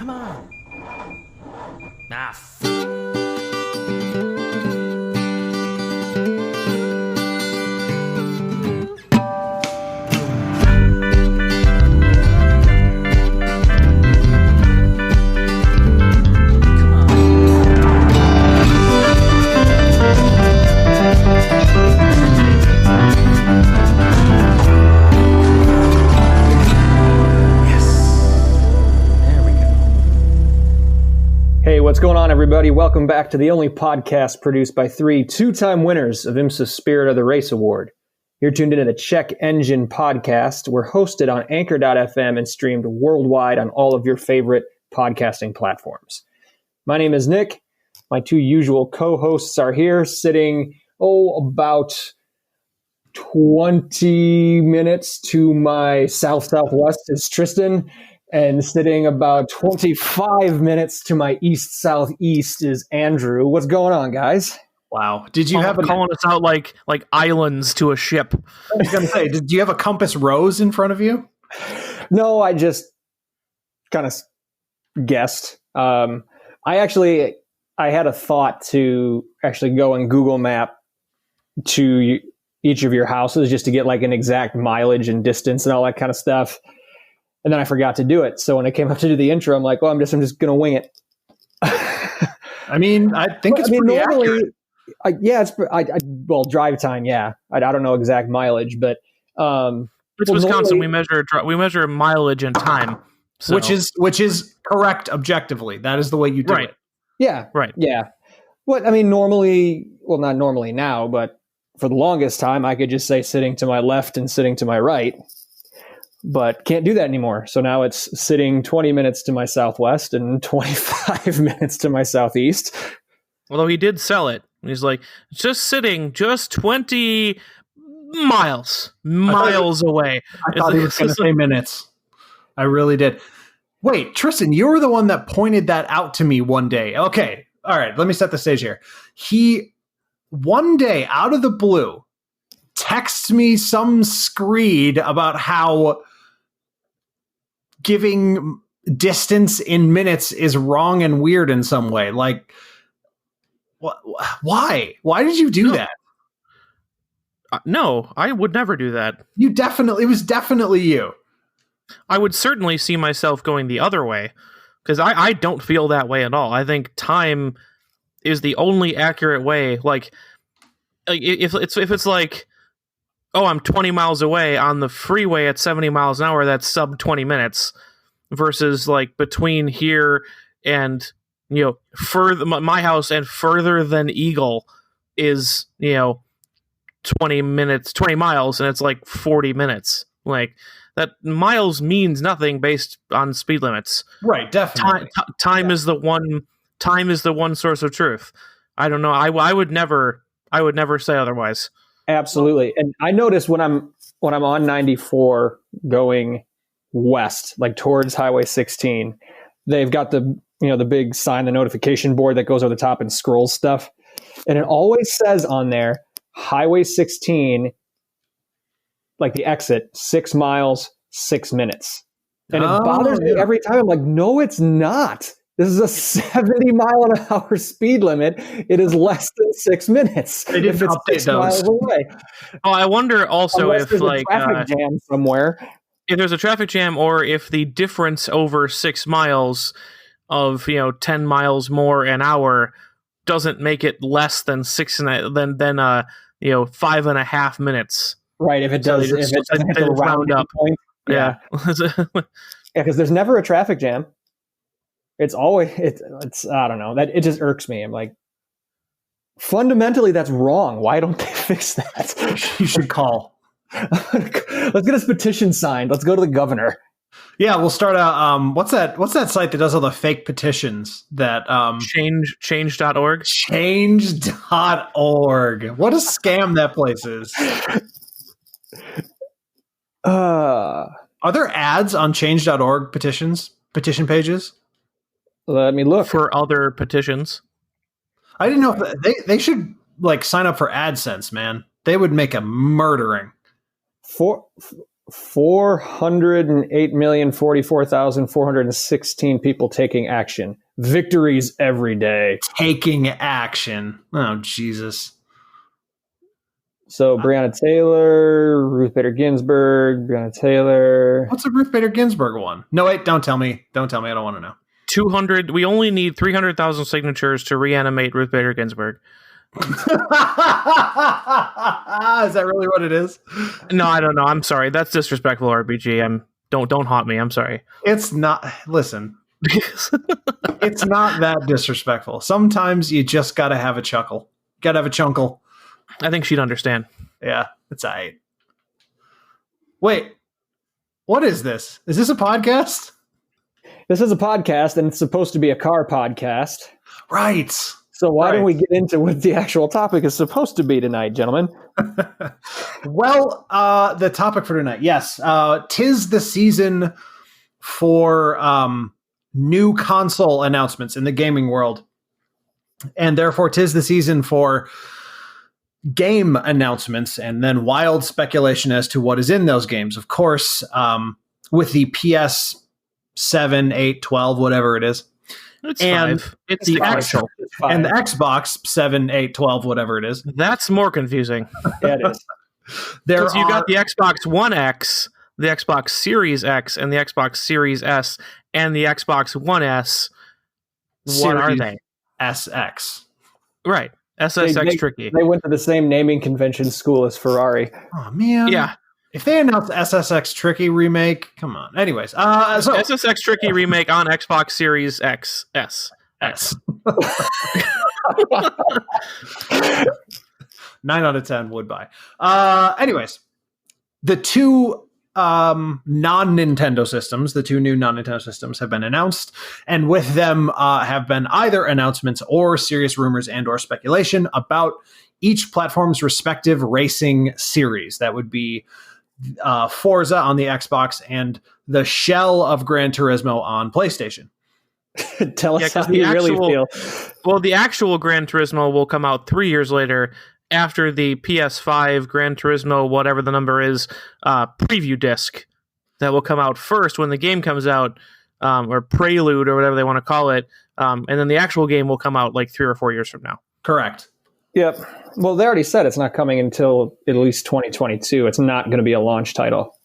Come on. Hey, what's going on, everybody? Welcome back to the only podcast produced by three two-time winners of IMSA's Spirit of the Race Award. You're tuned into the Check Engine Podcast. We're hosted on Anchor.fm and streamed worldwide on all of your favorite podcasting platforms. My name is Nick. My two usual co-hosts are here, sitting, about 20 minutes to my south-southwest is Tristan. And sitting about 25 minutes to my east-southeast is Andrew. What's going on, guys? Wow. Did you have calling us out like islands to a ship? I was going to say, did you have a compass rose in front of you? No, I just kind of guessed. I had a thought to actually go and Google Map to each of your houses just to get like an exact mileage and distance and all that kind of stuff. And then I forgot to do it. So when I came up to do the intro, I'm like, well, I'm just going to wing it. I mean, I think it's pretty accurate. Drive time. Yeah. I don't know exact mileage, but, it's Wisconsin. We measure mileage and time. So. Which is correct objectively. That is the way you do it. Yeah. Right. Yeah. Not normally now, but for the longest time, I could just say sitting to my left and sitting to my right. But can't do that anymore. So now it's sitting 20 minutes to my southwest and 25 minutes to my southeast. Although he did sell it. He's like, just sitting just 20 miles away. I thought he was going to say minutes. I really did. Wait, Tristan, you were the one that pointed that out to me one day. Okay. All right. Let me set the stage here. He, one day out of the blue, texts me some screed about how giving distance in minutes is wrong and weird in some way. Like, why? Why did you do that? No, I would never do that. It was definitely you. I would certainly see myself going the other way because I don't feel that way at all. I think time is the only accurate way. Like if it's like, oh, I'm 20 miles away on the freeway at 70 miles an hour, that's sub 20 minutes versus like between here and, further my house and further than Eagle is, 20 miles and it's like 40 minutes. Like that miles means nothing based on speed limits. Right. Definitely. Time is the one source of truth. I don't know. I would never say otherwise. Absolutely. And I notice when I'm on 94 going west, like towards Highway 16, they've got the big sign, the notification board that goes over the top and scrolls stuff. And it always says on there, Highway 16, like the exit, 6 miles, 6 minutes. And it bothers me every time. I'm like, no, it's not. This is a 70 mile an hour speed limit. It is less than 6 minutes. They didn't if it's 6 miles away. Oh, I wonder also if there's a traffic jam somewhere. If there's a traffic jam, or if the difference over 6 miles of 10 miles more an hour doesn't make it less than 5.5 minutes. Right. If it does, if it doesn't hit the round up point. Yeah. Because there's never a traffic jam. It's always, it's I don't know, that it just irks me. I'm like, fundamentally, that's wrong. Why don't they fix that? You should call. Let's get this petition signed. Let's go to the governor. Yeah, we'll start out. What's that site that does all the fake petitions? That change.org. Change.org. What a scam that place is. Are there ads on change.org petition pages? Let me look. For other petitions. I didn't know if they should like sign up for AdSense, man. They would make a murdering. 408,044,416 people taking action. Victories every day. Taking action. Oh, Jesus. So Breonna Taylor, Ruth Bader Ginsburg, Breonna Taylor. What's the Ruth Bader Ginsburg one? No, wait, don't tell me. Don't tell me. I don't want to know. 200. We only need 300,000 signatures to reanimate Ruth Bader Ginsburg. Is that really what it is? No, I don't know. I'm sorry. That's disrespectful, RPG. Don't haunt me. I'm sorry. It's not. Listen, it's not that disrespectful. Sometimes you just gotta have a chuckle. Gotta have a chunkle. I think she'd understand. Yeah, it's all right. Wait, what is this? Is this a podcast? This is a podcast, and it's supposed to be a car podcast. Right. So why don't we get into what the actual topic is supposed to be tonight, gentlemen? Well, the topic for tonight, yes. 'Tis the season for new console announcements in the gaming world. And therefore, 'tis the season for game announcements and then wild speculation as to what is in those games. Of course, with the PS7, 8, 12, whatever it is. It's And 5. It's the 5. actual and the Xbox 7, 8, 12, whatever it is. That's more confusing. Yeah, it is. Because you got the Xbox One X, the Xbox Series X, and the Xbox Series S, and the Xbox One S. What are they? SX. Right. SSX tricky. They went to the same naming convention school as Ferrari. Oh, man. Yeah. If they announce SSX Tricky remake, come on. Anyways, so SSX Tricky remake on Xbox Series X S. 9 out of 10 would buy. Anyways, the two non-Nintendo systems, the two new non-Nintendo systems have been announced, and with them have been either announcements or serious rumors and or speculation about each platform's respective racing series. That would be Forza on the Xbox and the shell of Gran Turismo on PlayStation. Tell us how you really feel. Well, the actual Gran Turismo will come out 3 years later after the PS5 Gran Turismo, whatever the number is, preview disc that will come out first when the game comes out, or Prelude or whatever they want to call it. And then the actual game will come out like 3 or 4 years from now. Correct. Yep. Well, they already said it's not coming until at least 2022. It's not going to be a launch title.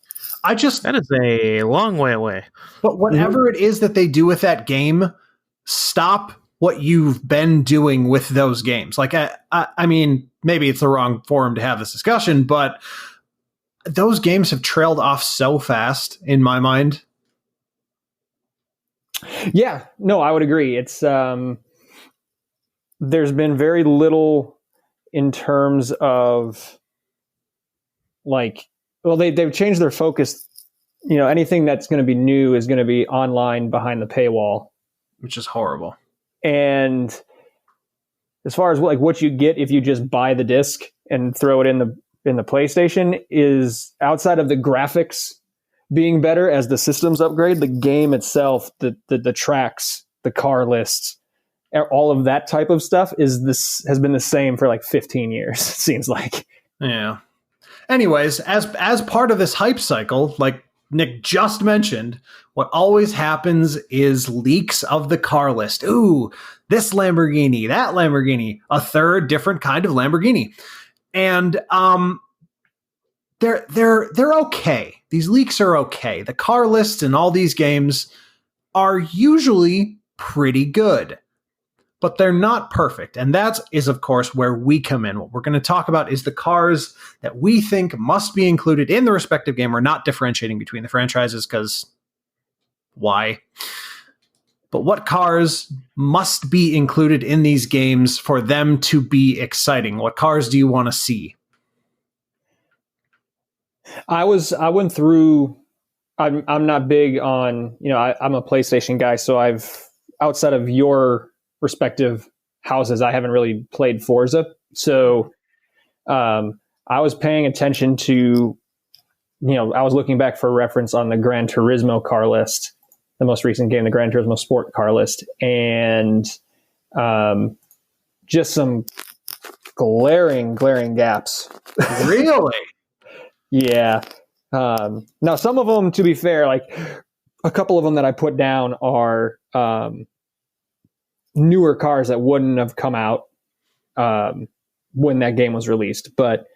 That is a long way away. But whatever it is that they do with that game, stop what you've been doing with those games. Like, I mean, maybe it's the wrong forum to have this discussion, but those games have trailed off so fast in my mind. Yeah, no, I would agree. It's there's been very little in terms of they've changed their focus. You know, anything that's going to be new is going to be online behind the paywall, Which is horrible. And as far as what you get if you just buy the disc and throw it in the PlayStation is, outside of the graphics being better as the systems upgrade, the game itself, the tracks, the car lists, all of that type of stuff has been the same for like 15 years. It seems like. Yeah. Anyways, as part of this hype cycle, like Nick just mentioned, what always happens is leaks of the car list. Ooh, this Lamborghini, that Lamborghini, a third different kind of Lamborghini. And they're okay. These leaks are okay. The car lists in all these games are usually pretty good, but they're not perfect. And that is, of course, where we come in. What we're going to talk about is the cars that we think must be included in the respective game. We're not differentiating between the franchises because why? But what cars must be included in these games for them to be exciting? What cars do you want to see? I went through. I'm not big on, I'm a PlayStation guy, so outside of your respective houses, I haven't really played Forza. So I was paying attention to, I was looking back for reference on the Gran Turismo car list, the most recent game, the Gran Turismo Sport car list, and just some glaring gaps. Really? Yeah. Now, some of them, to be fair, like a couple of them that I put down are newer cars that wouldn't have come out when that game was released. But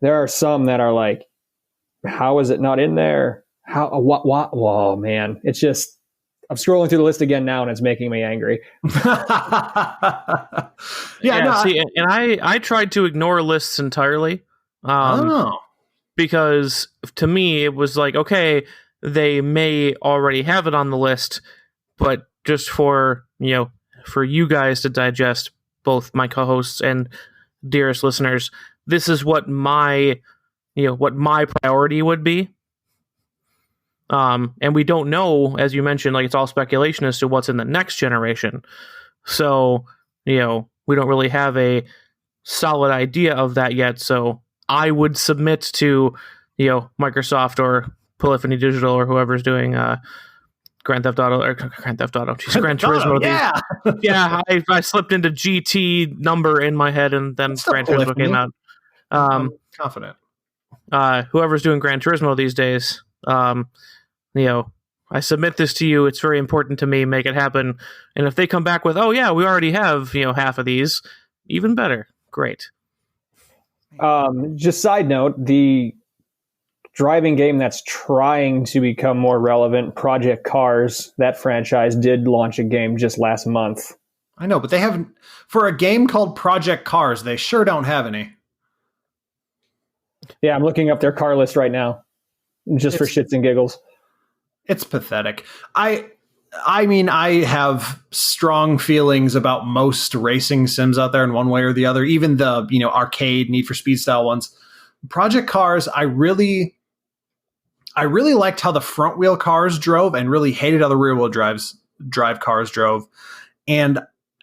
there are some that are like, how is it not in there? What? Oh, man. It's just, I'm scrolling through the list again now, and it's making me angry. I tried to ignore lists entirely. Because to me, it was like, okay, they may already have it on the list, but just for you guys to digest, both my co-hosts and dearest listeners, this is what my priority would be. And we don't know, as you mentioned, like it's all speculation as to what's in the next generation. So, we don't really have a solid idea of that yet. So I would submit to, Microsoft or Polyphony Digital or whoever's doing Gran Turismo. Yeah. I slipped into GT number in my head, and then Gran Turismo came out. I'm confident. Whoever's doing Gran Turismo these days, I submit this to you. It's very important to me. Make it happen. And if they come back with, oh yeah, we already have, half of these, even better. Great. Just side note, the driving game that's trying to become more relevant, Project Cars, that franchise did launch a game just last month. I know, but they haven't, for a game called Project Cars, they sure don't have any. Yeah, I'm looking up their car list right now, just for shits and giggles. It's pathetic. I mean, I have strong feelings about most racing sims out there in one way or the other, even the, arcade Need for Speed style ones. Project Cars, I really liked how the front wheel cars drove and really hated how the rear wheel drive cars drove. And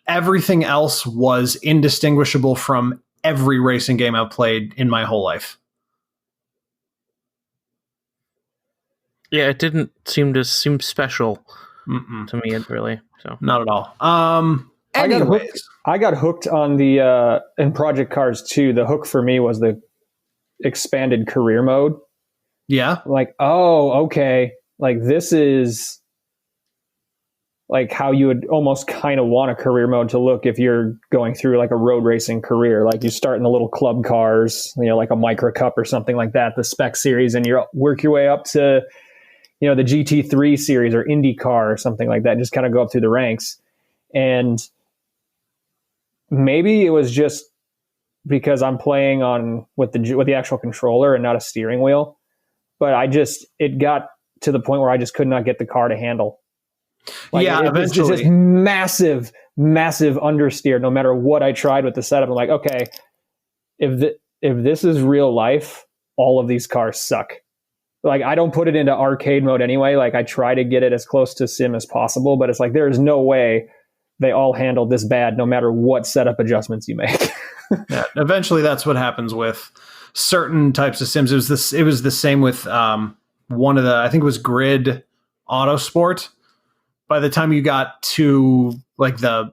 everything else was indistinguishable from every racing game I've played in my whole life. Yeah, it didn't seem special to me, really. So not at all. Anyways, I got hooked on the in Project Cars 2. The hook for me was the expanded career mode. Yeah. Like, oh, okay. Like this is like how you would almost kind of want a career mode to look if you're going through like a road racing career. Like you start in the little club cars, like a Micra Cup or something like that, the spec series, and you work your way up to, the GT3 series or IndyCar or something like that. Just kind of go up through the ranks. And maybe it was just because I'm playing with the actual controller and not a steering wheel. But it got to the point where I just could not get the car to handle. Eventually. It was just massive, massive understeer. No matter what I tried with the setup, I'm like, okay, if this is real life, all of these cars suck. Like I don't put it into arcade mode anyway. Like I try to get it as close to sim as possible, but it's like there is no way they all handle this bad, no matter what setup adjustments you make. Yeah, eventually that's what happens with certain types of sims. It was the same with one of the, I think it was Grid Autosport. By the time you got to like the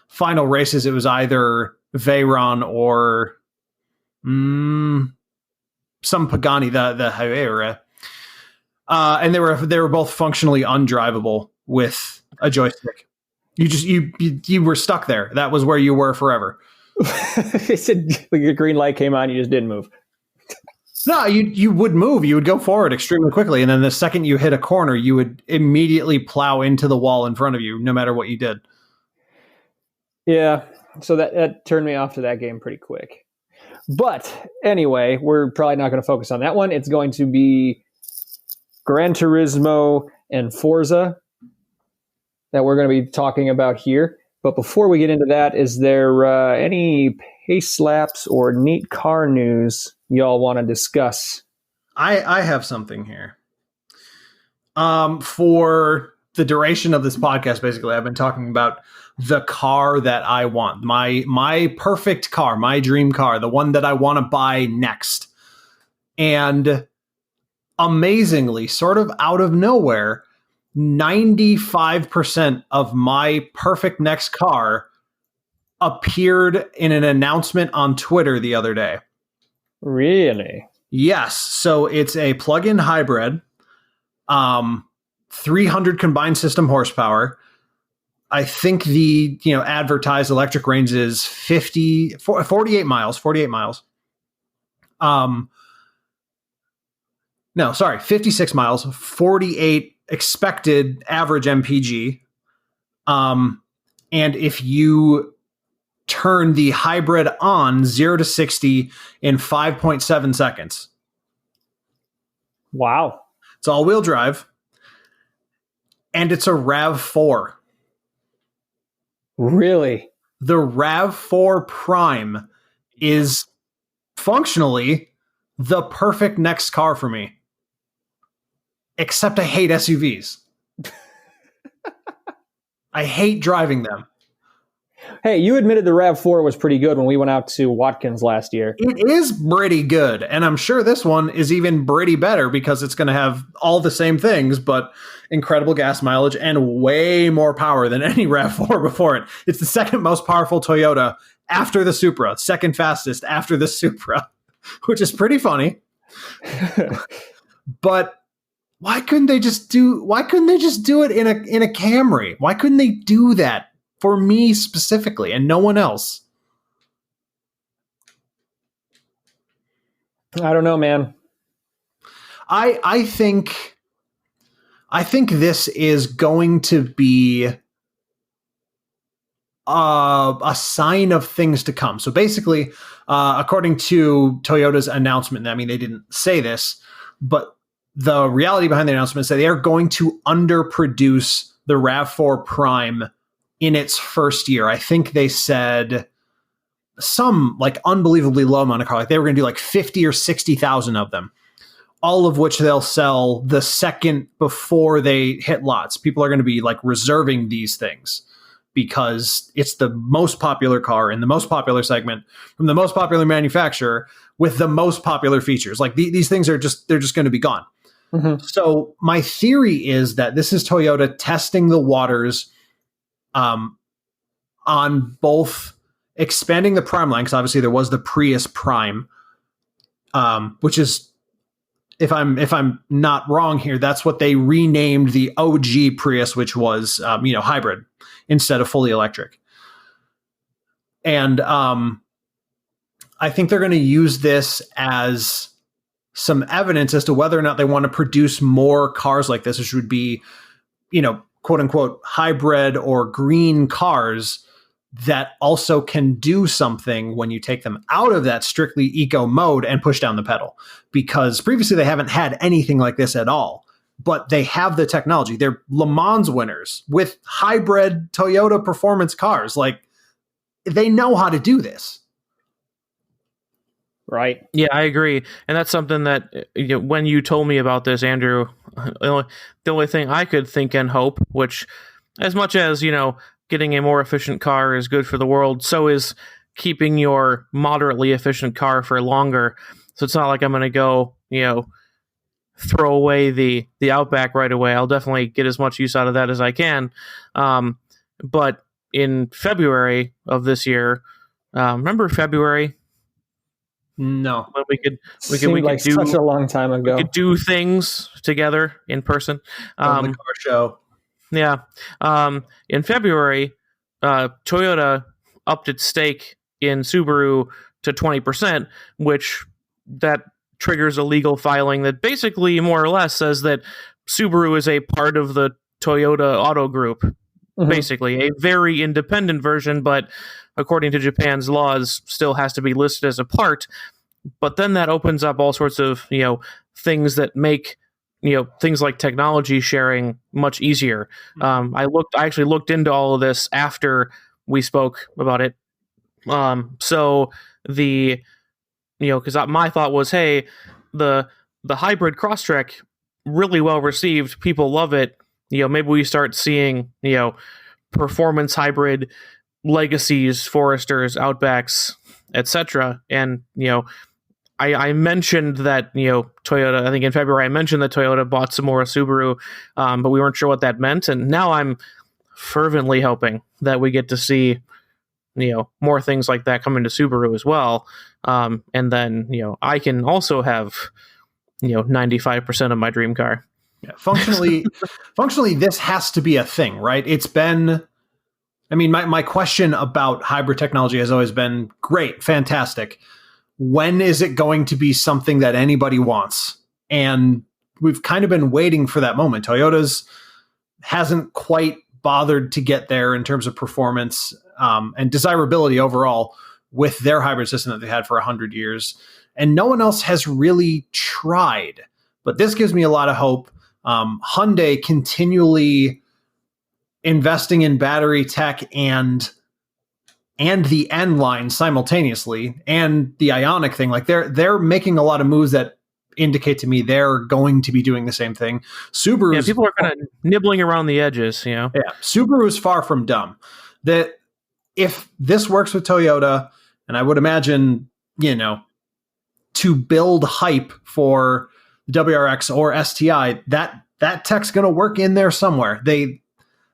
final races, it was either Veyron or some Pagani, the Hyera. And they were both functionally undrivable with a joystick. You were stuck there. That was where you were forever. They said the green light came on, you just didn't move. No, you would move. You would go forward extremely quickly, and then the second you hit a corner, you would immediately plow into the wall in front of you, no matter what you did. Yeah, so that turned me off to that game pretty quick. But anyway, we're probably not going to focus on that one. It's going to be Gran Turismo and Forza that we're going to be talking about here. But before we get into that, is there any pace laps or neat car news y'all want to discuss? I have something here. For the duration of this podcast, basically, I've been talking about the car that I want, my perfect car, my dream car, the one that I want to buy next. And amazingly, sort of out of nowhere, 95% of my perfect next car appeared in an announcement on Twitter the other day. Really? Yes. So it's a plug-in hybrid, 300 combined system horsepower. I think the advertised electric range is 48 miles. 48 miles. No, sorry, 56 miles. 48 expected average MPG. And if you turn the hybrid on 0 to 60 in 5.7 seconds. Wow. It's all-wheel drive. And it's a RAV4. Really? The RAV4 Prime is functionally the perfect next car for me. Except I hate SUVs. I hate driving them. Hey, you admitted the RAV4 was pretty good when we went out to Watkins last year. It is pretty good, and I'm sure this one is even pretty better because it's going to have all the same things, but incredible gas mileage and way more power than any RAV4 before it. It's the second most powerful Toyota after the Supra, second fastest after the Supra, which is pretty funny. But why couldn't they just do it in a Camry? Why couldn't they do that for me specifically and no one else? I don't know, man. I think this is going to be a sign of things to come. So basically, according to Toyota's announcement, I mean, they didn't say this, but the reality behind the announcement is that they are going to underproduce the RAV4 Prime in its first year. I think they said some like unbelievably low amount of car. Like they were going to do like 50 or 60,000 of them, all of which they'll sell the second before they hit lots. People are going to be like reserving these things because it's the most popular car in the most popular segment from the most popular manufacturer with the most popular features. Like these things they're just going to be gone. Mm-hmm. So my theory is that this is Toyota testing the waters on both expanding the Prime line, because obviously there was the Prius Prime, which is, if I'm not wrong here, that's what they renamed the OG Prius, which was hybrid instead of fully electric. And I think they're going to use this as some evidence as to whether or not they want to produce more cars like this, which would be, quote unquote, hybrid or green cars that also can do something when you take them out of that strictly eco mode and push down the pedal. Because previously they haven't had anything like this at all, but they have the technology. They're Le Mans winners with hybrid Toyota performance cars. Like, they know how to do this. Right. Yeah, I agree. And that's something that when you told me about this, Andrew, the only thing I could think and hope, which as much as, getting a more efficient car is good for the world, so is keeping your moderately efficient car for longer. So it's not like I'm going to go, throw away the Outback right away. I'll definitely get as much use out of that as I can. But in February of this year, remember February? No, when we could do such a long time ago. We could do things together in person. The car show. Yeah. In February, Toyota upped its stake in Subaru to 20%, which that triggers a legal filing that basically more or less says that Subaru is a part of the Toyota Auto Group. Mm-hmm. Basically, a very independent version, but according to Japan's laws, still has to be listed as a part. But then that opens up all sorts of, things that make, things like technology sharing much easier. I actually looked into all of this after we spoke about it. So because my thought was, hey, the hybrid Crosstrek, really well received. People love it. Maybe we start seeing, performance hybrid Legacies, Foresters, Outbacks, etc. And, I mentioned that, Toyota, I think in February, I mentioned that Toyota bought some more Subaru, but we weren't sure what that meant. And now I'm fervently hoping that we get to see more things like that coming to Subaru as well. And then, I can also have, 95% of my dream car. Yeah, functionally, this has to be a thing, right? It's been, I mean, my question about hybrid technology has always been great, fantastic. When is it going to be something that anybody wants? And we've kind of been waiting for that moment. Toyota's hasn't quite bothered to get there in terms of performance and desirability overall with their hybrid system that they had for 100 years. And no one else has really tried. But this gives me a lot of hope. Hyundai continually investing in battery tech and the N line simultaneously, and the Ioniq thing. Like they're making a lot of moves that indicate to me they're going to be doing the same thing. Subaru, people are kind of nibbling around the edges, Yeah, Subaru is far from dumb. That if this works with Toyota, and I would imagine, to build hype for WRX or STI, that tech's going to work in there somewhere.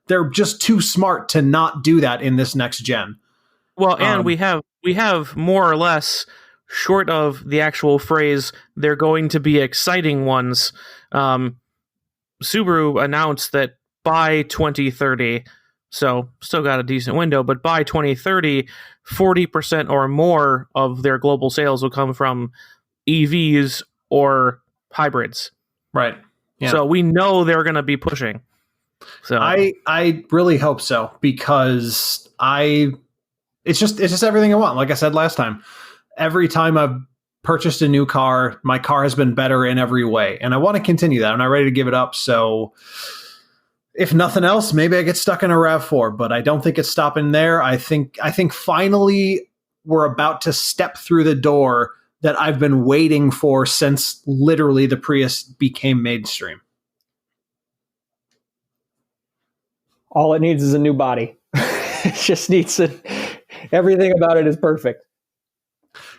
They're just too smart to not do that in this next gen. Well, and we have more or less, short of the actual phrase, they're going to be exciting ones. Subaru announced that by 2030, so still got a decent window, but by 2030, 40% or more of their global sales will come from EVs or hybrids. Right. Yeah. So we know they're going to be pushing. So I really hope so, because it's just everything I want. Like I said last time, every time I've purchased a new car, my car has been better in every way, and I want to continue that. I'm not ready to give it up. So if nothing else, maybe I get stuck in a RAV4, but I don't think it's stopping there. I think finally we're about to step through the door that I've been waiting for since literally the Prius became mainstream. All it needs is a new body. It just needs everything about it is perfect.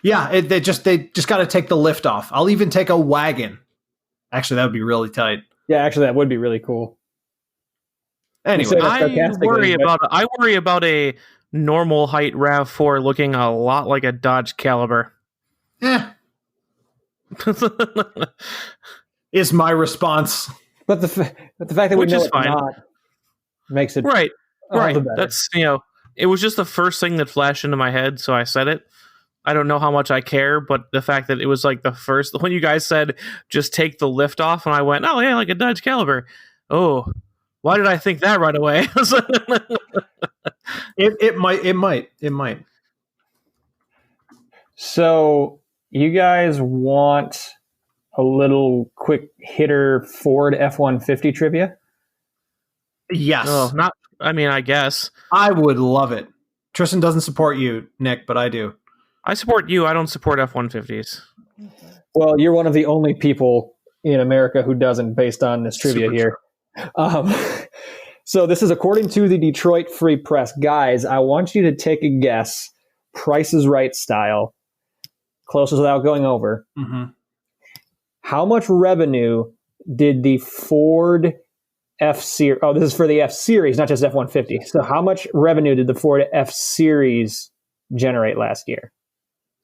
Yeah, they just got to take the lift off. I'll even take a wagon. Actually, that would be really tight. Yeah, actually, that would be really cool. Anyway, I worry about a normal height RAV4 looking a lot like a Dodge Caliber. Is my response. But the fact that we know it's not makes it right. That's it was just the first thing that flashed into my head, so I said it. I don't know how much I care, but the fact that it was like the first when you guys said just take the lift off, and I went, oh yeah, like a Dodge Caliber. Oh, why did I think that right away? It might. So you guys want a little quick hitter Ford F-150 trivia? Yes. Oh, not. I mean, I guess I would love it. Tristan doesn't support you, Nick, but I do. I support you. I don't support F-150s. Well, you're one of the only people in America who doesn't, based on this trivia here. So this is according to the Detroit Free Press. Guys, I want you to take a guess, Price is Right style, closest without going over. Mm-hmm. How much revenue did the Ford F-Series... Oh, this is for the F-Series, not just F-150. So how much revenue did the Ford F-Series generate last year?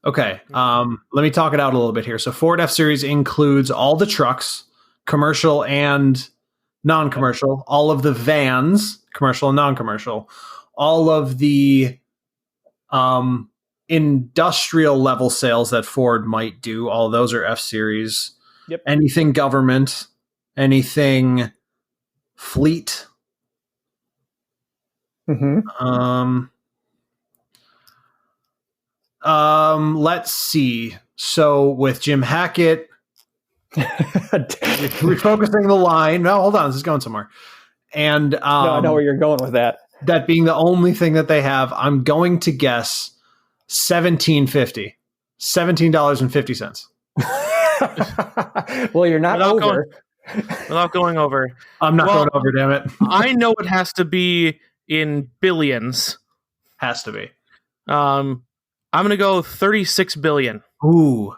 Okay, let me talk it out a little bit here. So Ford F-Series includes all the trucks, commercial and non-commercial, all of the vans, commercial and non-commercial, all of the industrial level sales that Ford might do. All those are F-Series. Yep. Anything government, anything fleet. Mm-hmm. Let's see. So with Jim Hackett, refocusing the line. No, hold on. This is going somewhere. And no, I know where you're going with that. That being the only thing that they have, I'm going to guess $17.50. $17.50. Well, you're not over. Without going over. I'm not going over, damn it. I know it has to be in billions. Has to be. I'm going to go 36 billion. Ooh.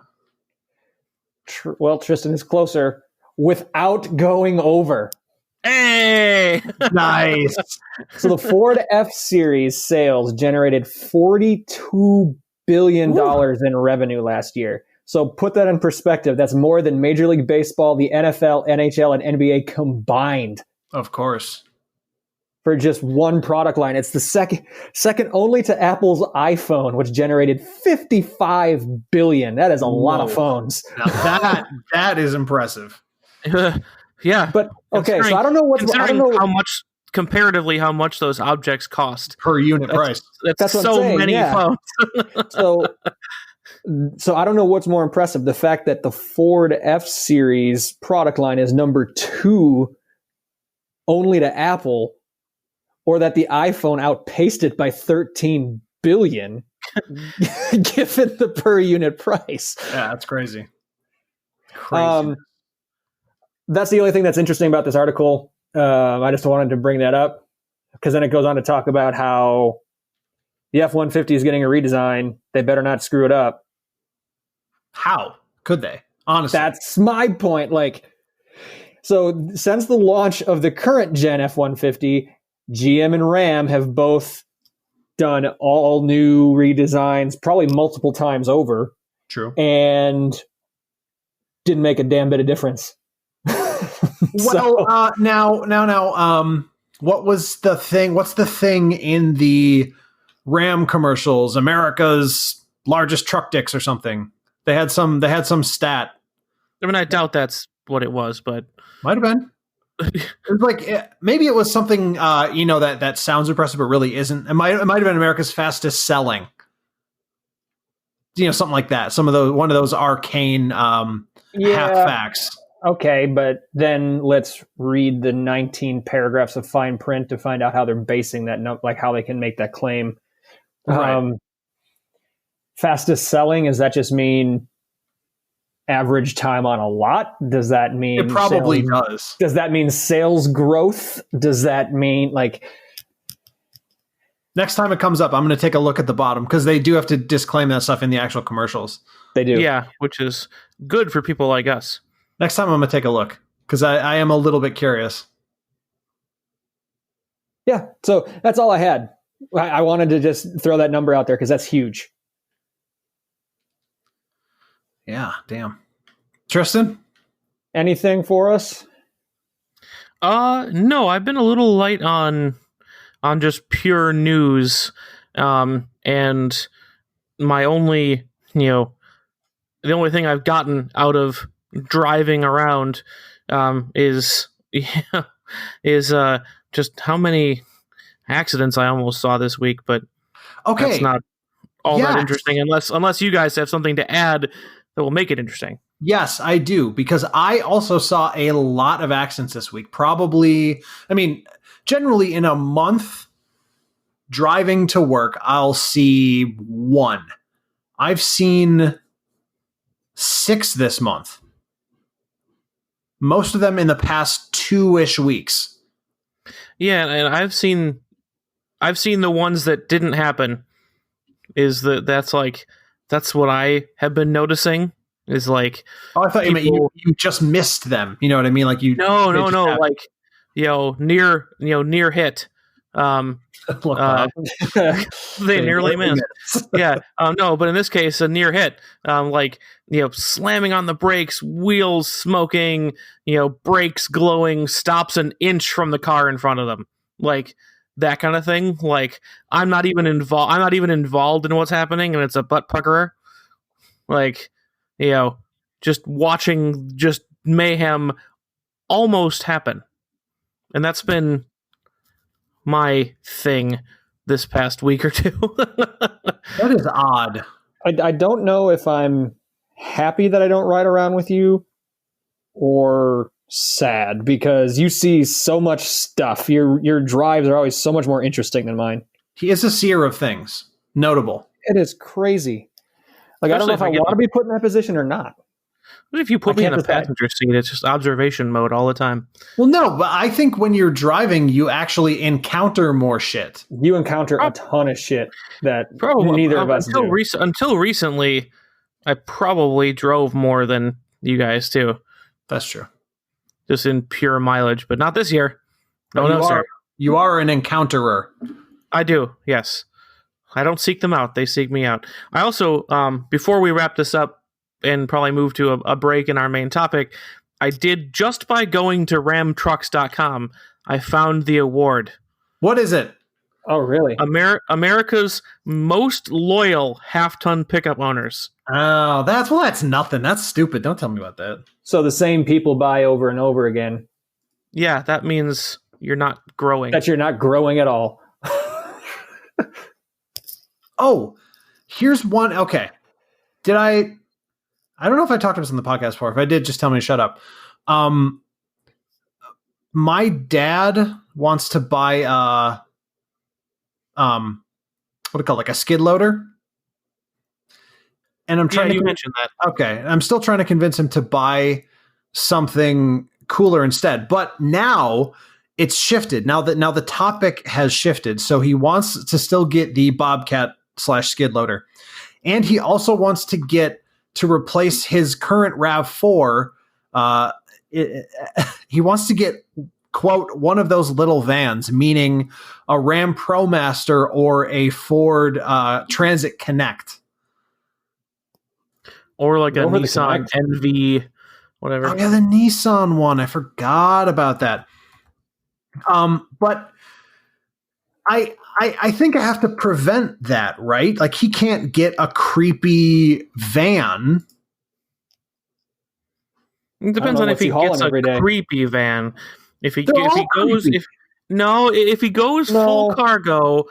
Well, Tristan is closer without going over. Hey, Nice. So the Ford F-Series sales generated $42 billion in revenue last year. So put that in perspective. That's more than Major League Baseball, the NFL, NHL, and NBA combined Of course. for just one product line. It's the second only to Apple's iPhone, which generated $55 billion. That is a lot of phones. Now that is impressive. yeah. But okay, so I don't know how much comparatively how much those objects cost Per unit price. That's what I'm so saying, many yeah. phones. So I don't know what's more impressive, the fact that the Ford F-Series product line is number 2 only to Apple, or that the iPhone outpaced it by 13 billion given the per unit price. Yeah, that's crazy. Crazy. That's the only thing that's interesting about this article. I just wanted to bring that up because then it goes on to talk about how the F-150 is getting a redesign. They better not screw it up. How could they? Honestly, That's my point. So since the launch of the current gen F-150, GM and Ram have both done all new redesigns, probably multiple times over, true. and didn't make a damn bit of difference. Well, now, what was the thing? What's the thing in the Ram commercials? America's largest truck dicks or something. They had some stat. I mean, I doubt that's what it was, but Might have been. It was maybe it was something that sounds impressive but really isn't. It might have been America's fastest selling. Something like that. One of those arcane half facts. Okay, but then let's read the 19 paragraphs of fine print to find out how they're basing that, how they can make that claim. Right. Fastest selling, does that just mean average time on a lot? Does that mean It probably does. Does that mean sales growth? Does that mean next time it comes up, I'm going to take a look at the bottom because they do have to disclaim that stuff in the actual commercials. They do? Yeah, which is good for people like us. Next time I'm going to take a look because I am a little bit curious. Yeah, so that's all I had. I wanted to just throw that number out there because that's huge. Yeah, damn. Tristan? Anything for us? No, I've been a little light on just pure news. And my only, the only thing I've gotten out of driving around is just how many accidents I almost saw this week, but that's not all that interesting unless you guys have something to add that will make it interesting. Yes, I do, because I also saw a lot of accidents this week. Probably, generally in a month driving to work, I'll see one. I've seen 6 this month. Most of them in the past 2-ish weeks. Yeah, and I've seen the ones that didn't happen. That's what I have been noticing. Is like, oh, I thought you meant you just missed them. You know what I mean? Like no, near hit. They nearly missed. Yeah. No, but in this case, a near hit. Slamming on the brakes, wheels smoking, brakes glowing, stops an inch from the car in front of them. Like that kind of thing. Like I'm not even involved in what's happening, and it's a butt puckerer. Just watching just mayhem almost happen. And that's been my thing this past week or two. That is odd. I don't know if I'm happy that I don't ride around with you or sad, because you see so much stuff. Your drives are always so much more interesting than mine. He is a seer of things. Notable. It is crazy. I don't know if I want to be put in that position or not. What if you put me in a passenger seat? It's just observation mode all the time. Well, no, but I think when you're driving, you actually encounter more shit. You encounter a ton of shit that neither of us do. Until recently, I probably drove more than you guys too. That's true. just in pure mileage, but not this year. But No, sir. You are an encounterer. I do, yes. I don't seek them out. They seek me out. I also, before we wrap this up and probably move to a break in our main topic, I did, just by going to ramtrucks.com, I found the award. What is it? Oh, really? America's most loyal half-ton pickup owners. Oh, that's nothing. That's stupid. Don't tell me about that. So the same people buy over and over again. Yeah, that means you're not growing. That you're not growing at all. Oh, here's one. Okay. I don't know if I talked about this on the podcast before. If I did, just tell me to shut up. My dad wants to buy what do you call it, like a skid loader? And I'm trying you to mentioned that. Okay. I'm still trying to convince him to buy something cooler instead. But now it's shifted. Now the topic has shifted. So he wants to still get the Bobcat / skid loader. And he also wants to replace his current RAV4. He wants to get, quote, one of those little vans, meaning a Ram ProMaster or a Ford Transit Connect. Or like a Over the Nissan Connect. NV, whatever. Oh, yeah, the Nissan one. I forgot about that. But I think I have to prevent that, right? Like, he can't get a creepy van. It depends know, on if what's he he hauling gets a every day? creepy van. If he They're all goes creepy. if he goes full cargo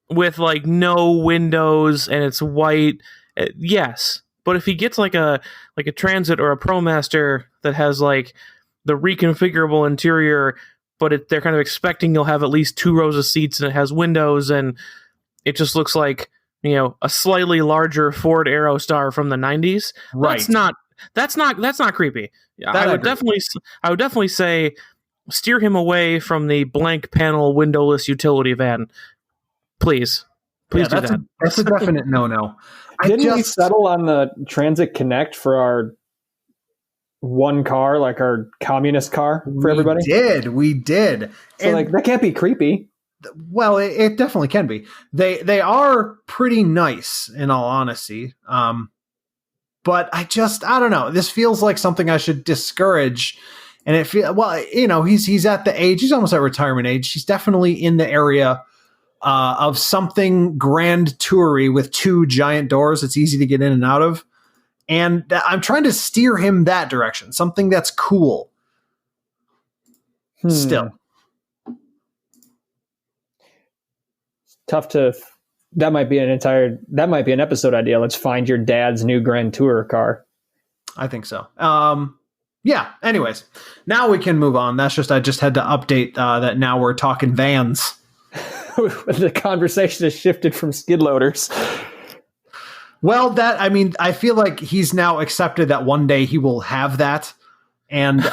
with like no windows and it's white, yes. But if he gets like a Transit or a ProMaster that has like the reconfigurable interior, but they're kind of expecting you'll have at least 2 rows of seats and it has windows and it just looks like, a slightly larger Ford Aerostar from the 90s. Right. That's not creepy. I would definitely say steer him away from the blank panel windowless utility van. Please do that. That's a definite no. Didn't we settle on the Transit Connect for our one car, like our communist car for everybody? We did. So like that can't be creepy. Well, it definitely can be. They are pretty nice, in all honesty. But I don't know. This feels like something I should discourage. And he's at the age. He's almost at retirement age. He's definitely in the area of something grand toury with 2 giant doors. It's easy to get in and out of. And I'm trying to steer him that direction. Something that's cool. Still. Tough to. That might be an episode idea. Let's find your dad's new Grand Tourer car. I think so. Yeah. Anyways, now we can move on. I just had to update that now we're talking vans. The conversation has shifted from skid loaders. Well, I feel like he's now accepted that one day he will have that. And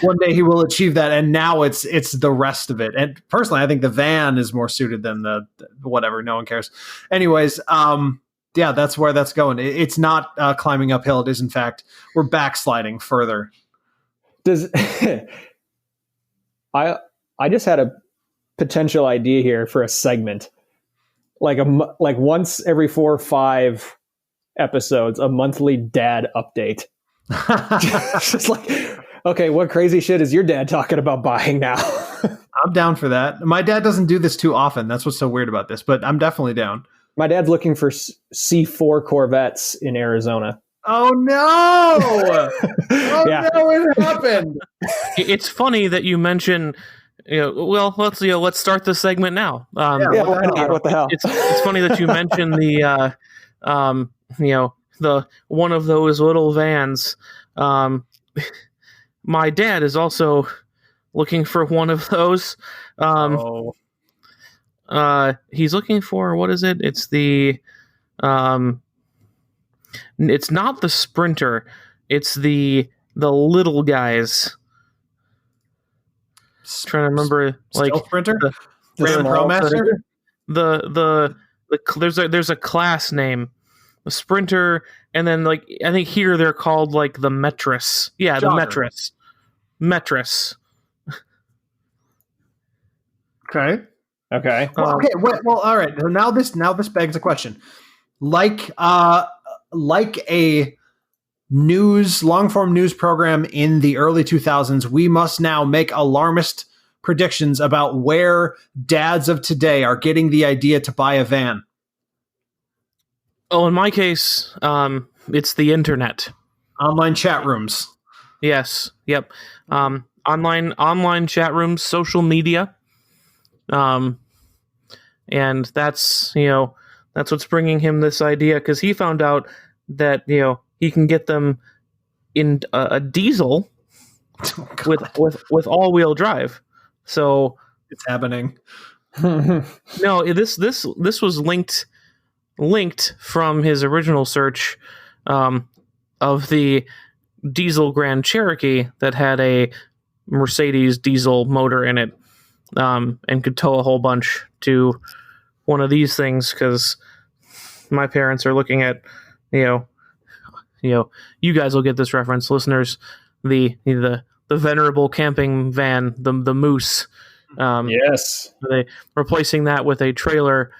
one day he will achieve that, and now it's the rest of it. And personally, I think the van is more suited than the whatever. No one cares. Anyways, yeah, that's where that's going. It's not climbing uphill. It is, in fact, we're backsliding further. I just had a potential idea here for a segment, like once every 4 or 5 episodes, a monthly dad update. Just like, okay, what crazy shit is your dad talking about buying now? I'm down for that. My dad doesn't do this too often. That's what's so weird about this, but I'm definitely down. My dad's looking for C4 Corvettes in Arizona. Oh no! Yeah. No, it happened. It's funny that you mention. Let's start the segment now. Why not? What the hell? It's funny that you mentioned the the one of those little vans. My dad is also looking for one of those. He's looking for, what is it? It's the it's not the Sprinter. It's the little guys. Trying to remember, like Sprinter, the Ram small ProMaster. There's a class name, the Sprinter, and then like I think here they're called like the Metris. Yeah, Jogger. the Metris. Metris. Okay. Okay. Okay. Well, all right. So now this begs a question. Like a long form news program in the early 2000s, we must now make alarmist predictions about where dads of today are getting the idea to buy a van. Oh, in my case, it's the internet. Online chat rooms. Yes. Yep. Online chat rooms, social media. And that's what's bringing him this idea, because he found out that he can get them in a diesel with all-wheel drive. So it's happening. No, this was linked from his original search of the diesel Grand Cherokee that had a Mercedes diesel motor in it, and could tow a whole bunch to one of these things, because my parents are looking at, you guys will get this reference, listeners, the venerable camping van, the Moose. Yes. They replacing that with a trailer,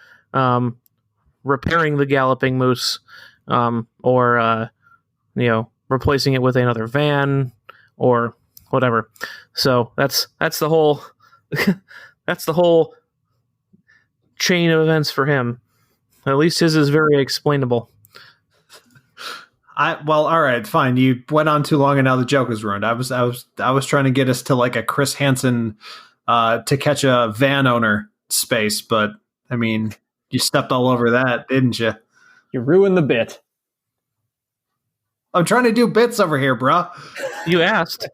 repairing the Galloping Moose, or replacing it with another van or whatever. So that's the whole that's the whole chain of events for him. At least his is very explainable. Well, all right, fine. You went on too long, and now the joke is ruined. I was trying to get us to like a Chris Hansen To Catch a Van owner space, but I mean, you stepped all over that, didn't you? You ruined the bit. I'm trying to do bits over here, bro. You asked.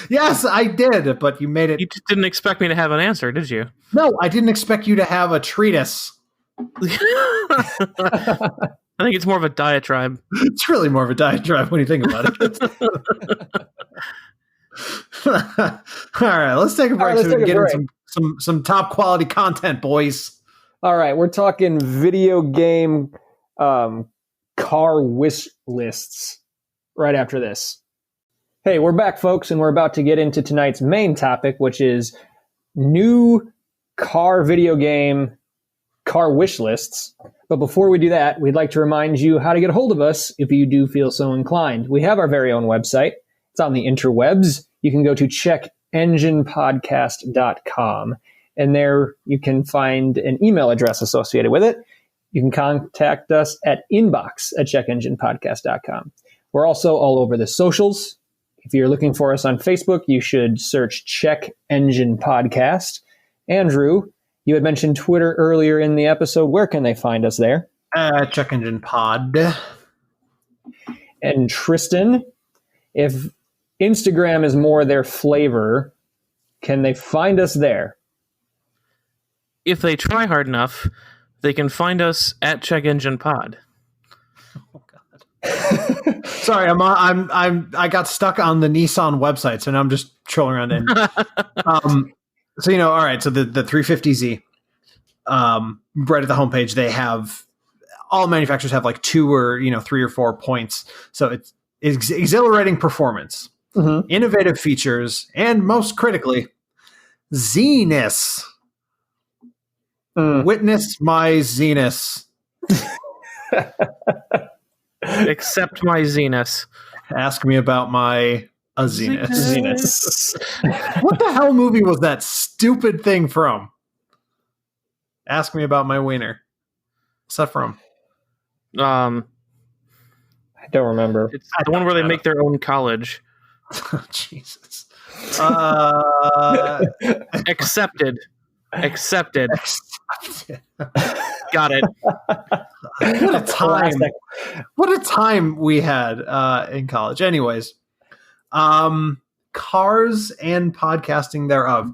Yes, I did, but you made it. You just didn't expect me to have an answer, did you? No, I didn't expect you to have a treatise. I think it's more of a diatribe. It's really more of a diatribe when you think about it. All right, let's take a break so we can get into some top quality content, boys. All right, we're talking video game car wish lists right after this. Hey, we're back, folks, and we're about to get into tonight's main topic, which is new car video game car wish lists. But before we do that, we'd like to remind you how to get a hold of us if you do feel so inclined. We have our very own website. It's on the interwebs. You can go to checkenginepodcast.com, and there you can find an email address associated with it. You can contact us at inbox@checkenginepodcast.com. We're also all over the socials. If you're looking for us on Facebook, you should search Check Engine Podcast. Andrew, you had mentioned Twitter earlier in the episode. Where can they find us there? Check Engine Pod. And Tristan, if Instagram is more their flavor, can they find us there? If they try hard enough, they can find us at Check Engine Pod. Oh God! Sorry, I got stuck on the Nissan website, so now I'm just trolling around in. So all right. So the 350Z, right at the homepage, they have all manufacturers have like 2 or 3 or 4 points. So it's exhilarating performance, innovative features, and most critically, Zenus. Witness my Zenus. Accept my Zenus. Ask me about my Zenus. Zenus. What the hell movie was that stupid thing from? Ask me about my wiener. What's that from? I don't remember. It's the one where they make their own college. Jesus. Accepted. Got it. What a time! What a time we had in college. Anyways, cars and podcasting thereof.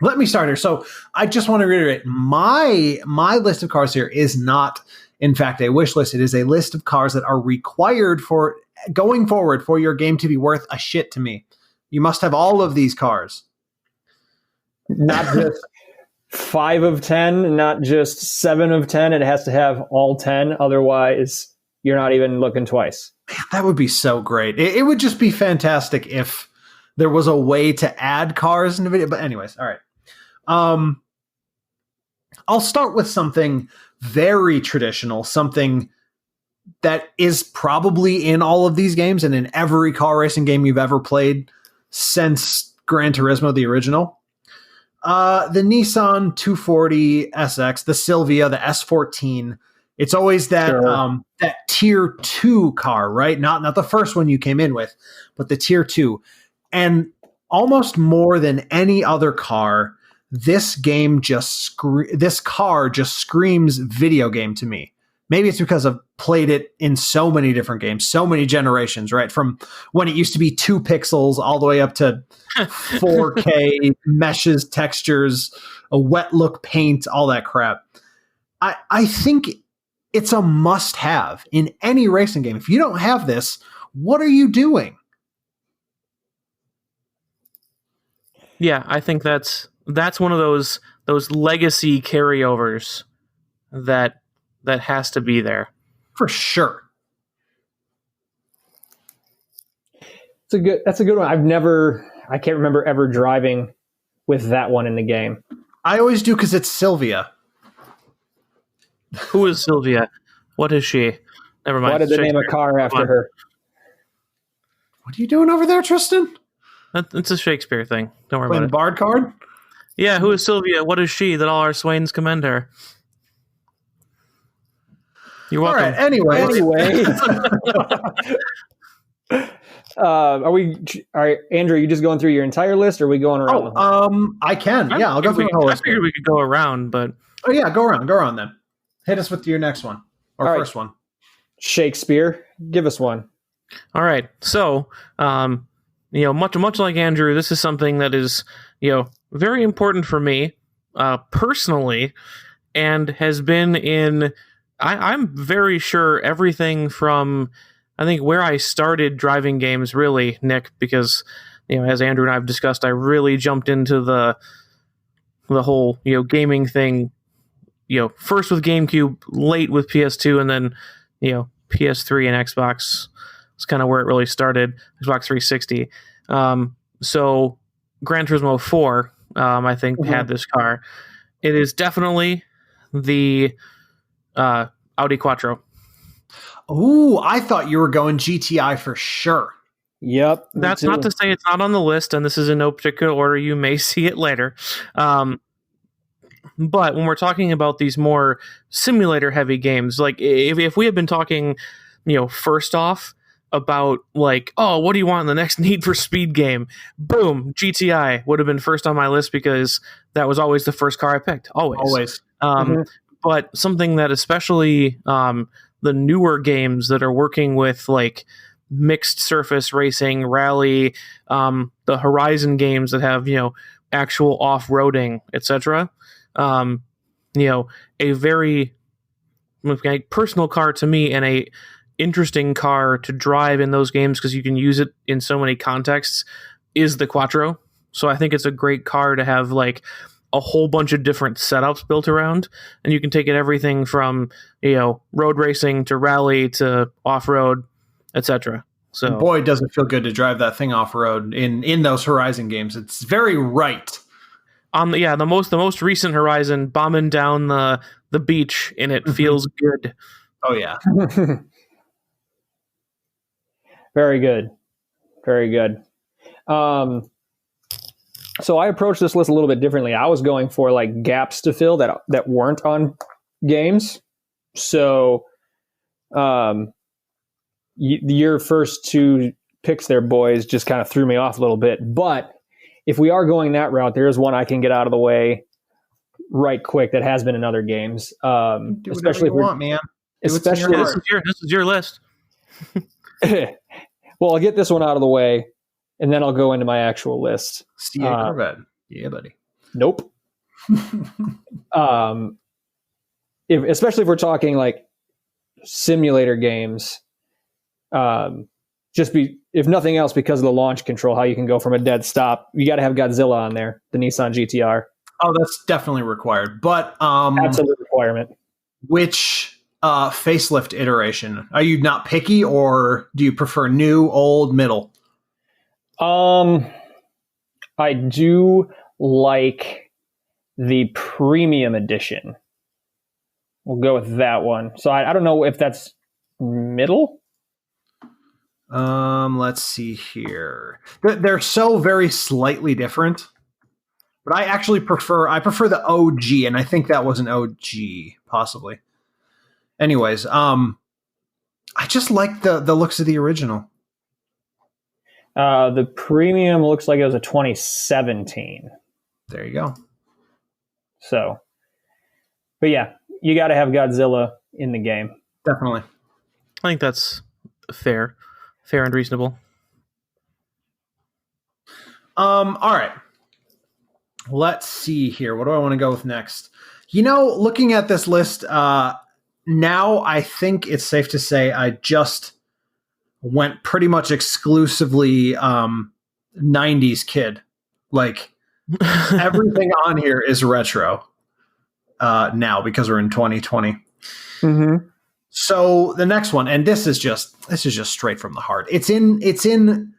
Let me start here. So I just want to reiterate, my list of cars here is not, in fact, a wish list. It is a list of cars that are required for going forward for your game to be worth a shit to me. You must have all of these cars. Not just 5 of 10, not just 7 of 10. It has to have all 10. Otherwise, you're not even looking twice. That would be so great. It would just be fantastic if there was a way to add cars into video. But anyways, all right. I'll start with something very traditional, something that is probably in all of these games and in every car racing game you've ever played since Gran Turismo, the original. The Nissan 240 SX, the Silvia, the S14. It's always that that tier 2 car, right? Not the first one you came in with, but the tier 2. And almost more than any other car, this car just screams video game to me. Maybe it's because I've played it in so many different games, so many generations, right? From when it used to be 2 pixels all the way up to 4K, meshes, textures, a wet look paint, all that crap. I think it's a must-have in any racing game. If you don't have this, what are you doing? Yeah, I think that's one of those legacy carryovers that has to be there for sure. That's a good one. I can't remember ever driving with that one in the game. I always do because it's Silvia. Who is Silvia? What is she? Never mind. Why did they name a car after her? What are you doing over there, Tristan? It's a Shakespeare thing. Don't worry Playing about it. Bard card? Yeah, who is Silvia? What is she that all our swains commend her? You're welcome. All right, anyway. All right, Andrew, you just going through your entire list, or are we going around? I can. Yeah, I'll go through the whole list. I figured we could go around, but... Oh, yeah, go around then. Hit us with your next one, or all first right. one. Shakespeare, give us one. All right, so, much like Andrew, this is something that is, very important for me, personally, and has been in... I'm very sure everything from, I think, where I started driving games, really, Nick, because, as Andrew and I have discussed, I really jumped into the whole, gaming thing, first with GameCube, late with PS2, and then, PS3 and Xbox is kind of where it really started, Xbox 360. So Gran Turismo 4, I think, had this car. It is definitely the Audi Quattro. Ooh, I thought you were going GTI for sure. Yep. That's not to say it's not on the list, and this is in no particular order. You may see it later. But when we're talking about these more simulator-heavy games, like if we had been talking, first off about like, oh, what do you want in the next Need for Speed game? Boom, GTI would have been first on my list because that was always the first car I picked. Always. But something that especially the newer games that are working with like mixed surface racing, rally, the Horizon games that have, actual off-roading, etc. A very personal car to me and a interesting car to drive in those games because you can use it in so many contexts is the Quattro. So I think it's a great car to have like a whole bunch of different setups built around, and you can take it everything from road racing to rally to off-road, etc. So boy, does it feel good to drive that thing off-road in those Horizon games. It's very right. On the most recent Horizon, bombing down the beach in it feels good. Oh yeah. Very good. Very good. So I approached this list a little bit differently. I was going for like gaps to fill that weren't on games. So your first 2 picks there, boys, just kind of threw me off a little bit. But if we are going that route, there's one I can get out of the way right quick that has been in other games. Especially if you want, man. Especially this is your list. Well, I'll get this one out of the way, and then I'll go into my actual list. CA Corvette. Yeah, buddy. Nope. Especially if we're talking like simulator games, if nothing else, because of the launch control, how you can go from a dead stop. You got to have Godzilla on there, the Nissan GTR. Oh, that's definitely required. But absolute requirement. Which facelift iteration? Are you not picky, or do you prefer new, old, middle? I do like the premium edition. We'll go with that one. So I don't know if that's middle. Let's see here. They're so very slightly different, but I actually prefer the OG, and I think that was an OG possibly. Anyways, I just like the looks of the original. The premium looks like it was a 2017. There you go. So, but yeah, you got to have Godzilla in the game. Definitely. I think that's fair and reasonable. All right. Let's see here. What do I want to go with next? Looking at this list, now I think it's safe to say I just went pretty much exclusively 90s kid. Like everything on here is retro now because we're in 2020. Mm-hmm. So the next one, and this is just straight from the heart. It's in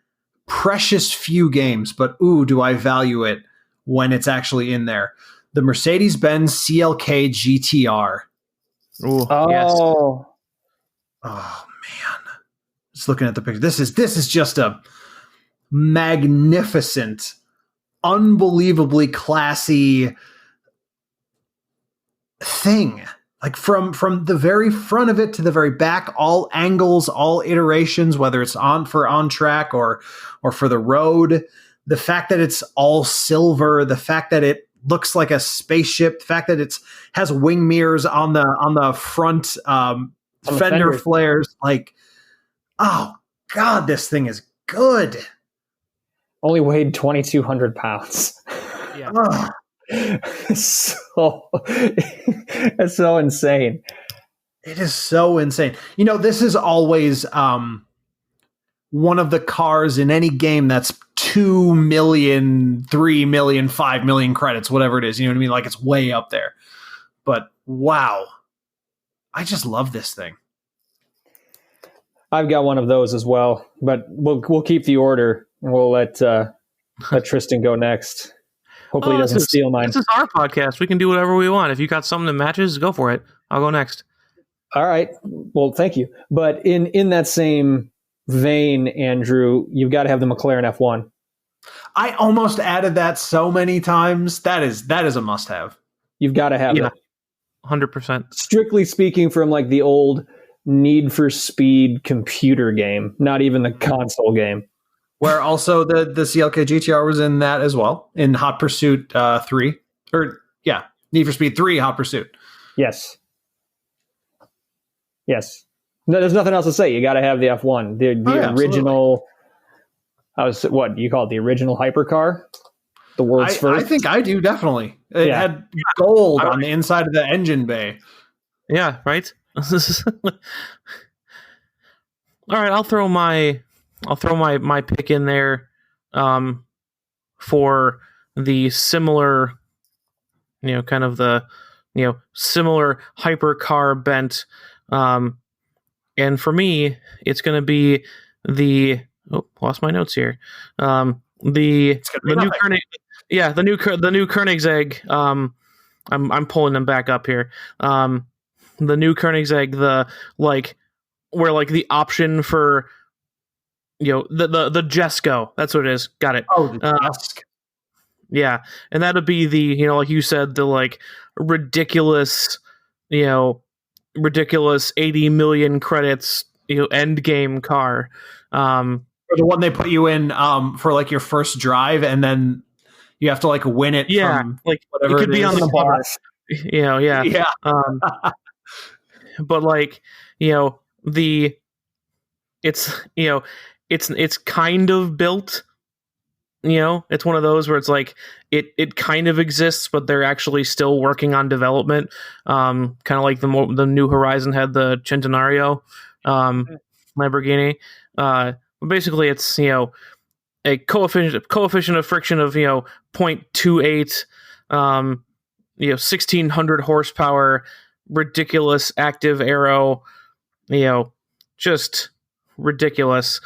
precious few games, but ooh, do I value it when it's actually in there. The Mercedes-Benz CLK GTR. Ooh, Oh, yes. Oh man. Just looking at the picture. This is just a magnificent, unbelievably classy thing. Like from the very front of it to the very back, all angles, all iterations, whether it's on track or for the road. The fact that it's all silver, the fact that it looks like a spaceship, the fact that it has wing mirrors on the front fender flares, like, oh God, this thing is good. only weighed 2,200 pounds. Yeah. Oh, So it's so insane. it is so insane. This is always one of the cars in any game that's 2 million, 3 million, 5 million credits, whatever it is. You know what I mean? Like it's way up there. But wow, I just love this thing. I've got one of those as well, but we'll keep the order and we'll let Tristan go next. Hopefully he doesn't steal mine. This is our podcast. We can do whatever we want. If you got something that matches, go for it. I'll go next. All right. Well, thank you. But in that same vein, Andrew, you've got to have the McLaren F1. I almost added that so many times. That is a must-have. You've got to have it. 100%. Strictly speaking, from like the old Need for Speed computer game, not even the console game. Where also the CLK GTR was in that as well, in Hot Pursuit 3. Need for Speed 3, Hot Pursuit. Yes. No, there's nothing else to say. You got to have the F1. The original, what you call it, the original hypercar? The world's first? I think I do, definitely. It had gold on the inside of the engine bay. Yeah, right? All right, I'll throw my pick in there for the similar, kind of the, similar hypercar bent. And for me, it's going to be lost my notes here. The new Koenigsegg. I'm pulling them back up here. The new Koenigsegg, where the option for, the Jesko, that's what it is. Got it. Oh, the Jesk. Yeah. And that'll be the, like you said, the ridiculous 80 million credits, end game car. Or the one they put you in for your first drive, and then you have to win it. Yeah, from whatever it could be on the boss. Yeah. But it's kind of built. It's one of those where it's it kind of exists, but they're actually still working on development. Kind of like the New Horizon had the Centenario Lamborghini. Basically, it's a coefficient of friction of 0.28, 1600 horsepower, ridiculous active aero, just ridiculous.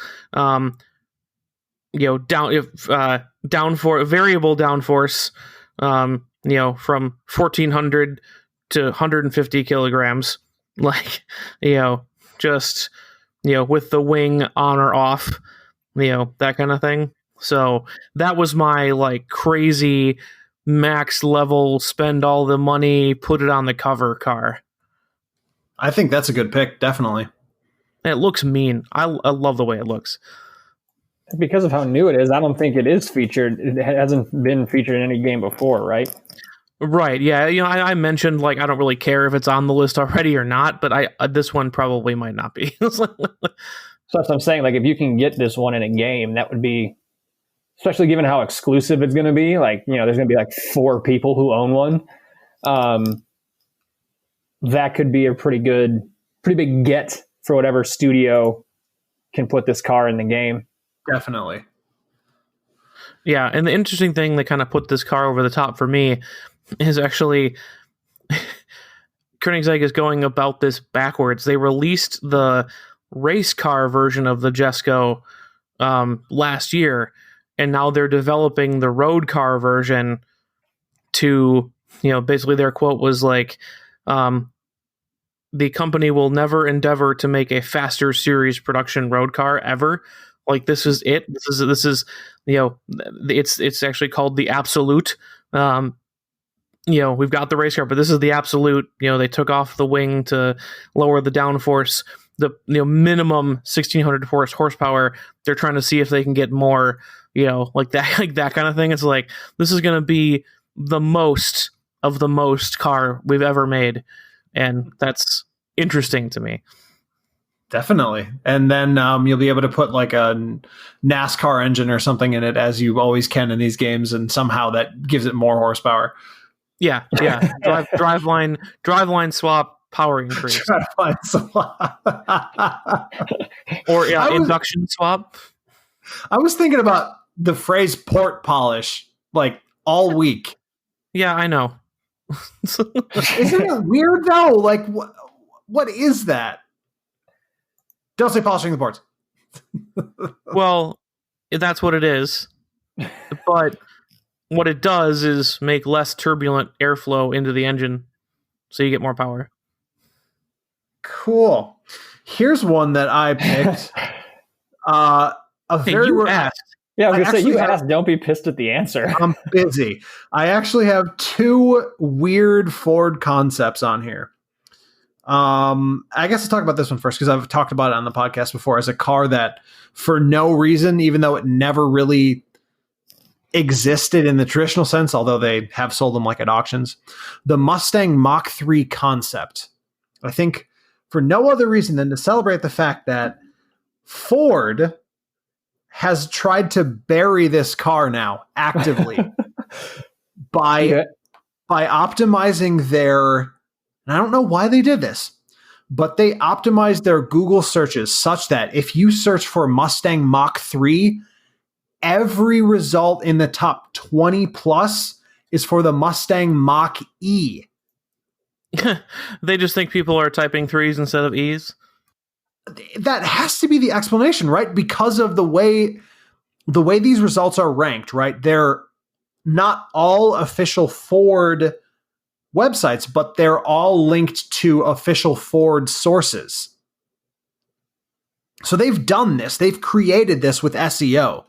Downforce, variable downforce, from 1,400 to 150 kilograms, just, with the wing on or off, that kind of thing. So that was my crazy max level, spend all the money, put it on the cover car. I think that's a good pick, definitely. It looks mean. I love the way it looks. Because of how new it is, I don't think it is featured. It hasn't been featured in any game before, right? Right, yeah. I mentioned, I don't really care if it's on the list already or not, but this one probably might not be. So that's what I'm saying. If you can get this one in a game, that would be, especially given how exclusive it's going to be. There's going to be 4 people who own one. That could be a pretty big get for whatever studio can put this car in the game. Definitely. Yeah, and the interesting thing that kind of put this car over the top for me is actually Koenigsegg is going about this backwards. They released the race car version of the Jesko last year, and now they're developing the road car version to, basically their quote was the company will never endeavor to make a faster series production road car ever. This is it. This is it's actually called the Absolute. We've got the race car, but this is the Absolute. They took off the wing to lower the downforce, the minimum 1,600 horsepower. They're trying to see if they can get more, that kind of thing. It's this is going to be the most of the most car we've ever made. And that's interesting to me. Definitely. And then you'll be able to put a NASCAR engine or something in it, as you always can in these games, and somehow that gives it more horsepower. Yeah. Driveline swap, power increase. Driveline swap. Or induction swap. I was thinking about the phrase port polish all week. Yeah, I know. Isn't it weird though? What is that? Don't say polishing the ports. Well, that's what it is. But what it does is make less turbulent airflow into the engine, so you get more power. Cool. Here's one that I picked. You asked. Yeah, I was going to say, you asked, don't be pissed at the answer. I'm busy. I actually have 2 weird Ford concepts on here. I guess I'll talk about this one first, because I've talked about it on the podcast before as a car that, for no reason, even though it never really existed in the traditional sense, although they have sold them at auctions, the Mustang Mach-3 concept. I think for no other reason than to celebrate the fact that Ford has tried to bury this car now actively by optimizing their, and I don't know why they did this, but they optimized their Google searches such that if you search for Mustang Mach-3, every result in the top 20 plus is for the Mustang Mach-E. They just think people are typing 3s instead of E's. That has to be the explanation, right? Because of the way these results are ranked, right? They're not all official Ford websites, but they're all linked to official Ford sources. So they've done this. They've created this with SEO.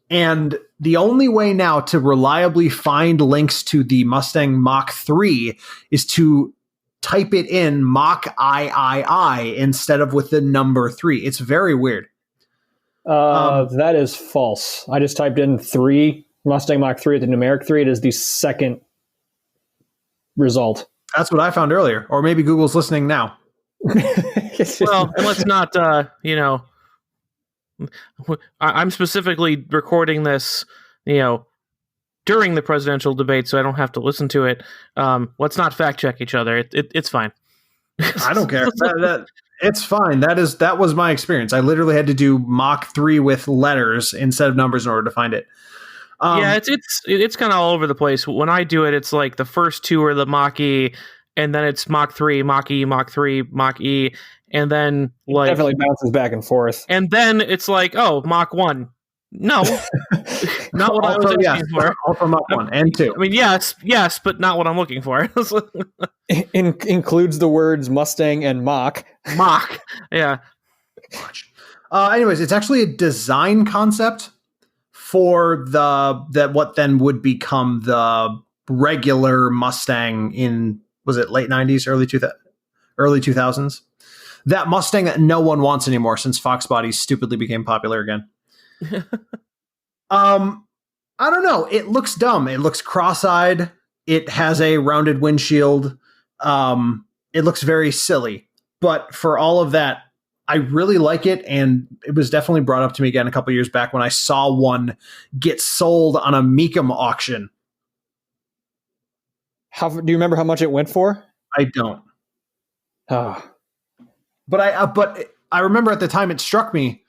And the only way now to reliably find links to the Mustang Mach-3 is to type it in Mach-III instead of with the number 3. It's very weird. That is false. I just typed in 3, Mustang Mach-3 at the numeric 3. It is the second result. That's what I found earlier. Or maybe Google's listening now. Well, and let's not, I'm specifically recording this, during the presidential debate, so I don't have to listen to it. Let's not fact check each other. It's fine. I don't care. It's fine. That was my experience. I literally had to do Mach-3 with letters instead of numbers in order to find it. Yeah, it's kind of all over the place. When I do it, it's the first 2 are the Mach-E, and then it's Mach 3, Mach E, Mach 3, Mach E, and then like Definitely bounces back and forth. and then it's like, oh, Mach 1. No, not what I was asking for. Also Mach 1 and 2. I mean, yes, but not what I'm looking for. Includes the words Mustang and Mach. Mach, yeah. Anyways, it's actually a design concept for what then would become the regular Mustang in, was it late 90s, early 2000s? That Mustang that no one wants anymore since Fox bodies stupidly became popular again. I don't know. It looks dumb. It looks cross-eyed. It has a rounded windshield. It looks very silly. But for all of that, I really like it, and it was definitely brought up to me again a couple years back when I saw one get sold on a Mecum auction. Do you remember how much it went for? I don't. Oh. But I remember at the time it struck me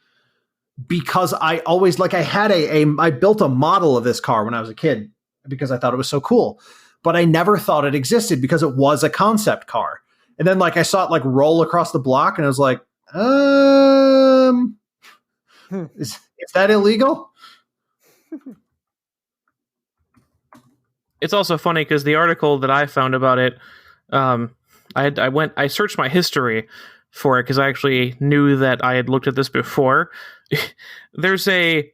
because I always I built a model of this car when I was a kid because I thought it was so cool, but I never thought it existed because it was a concept car. And then I saw it roll across the block and I was like, is that illegal? It's also funny because the article that I found about it, I searched my history for it because I actually knew that I had looked at this before. There's just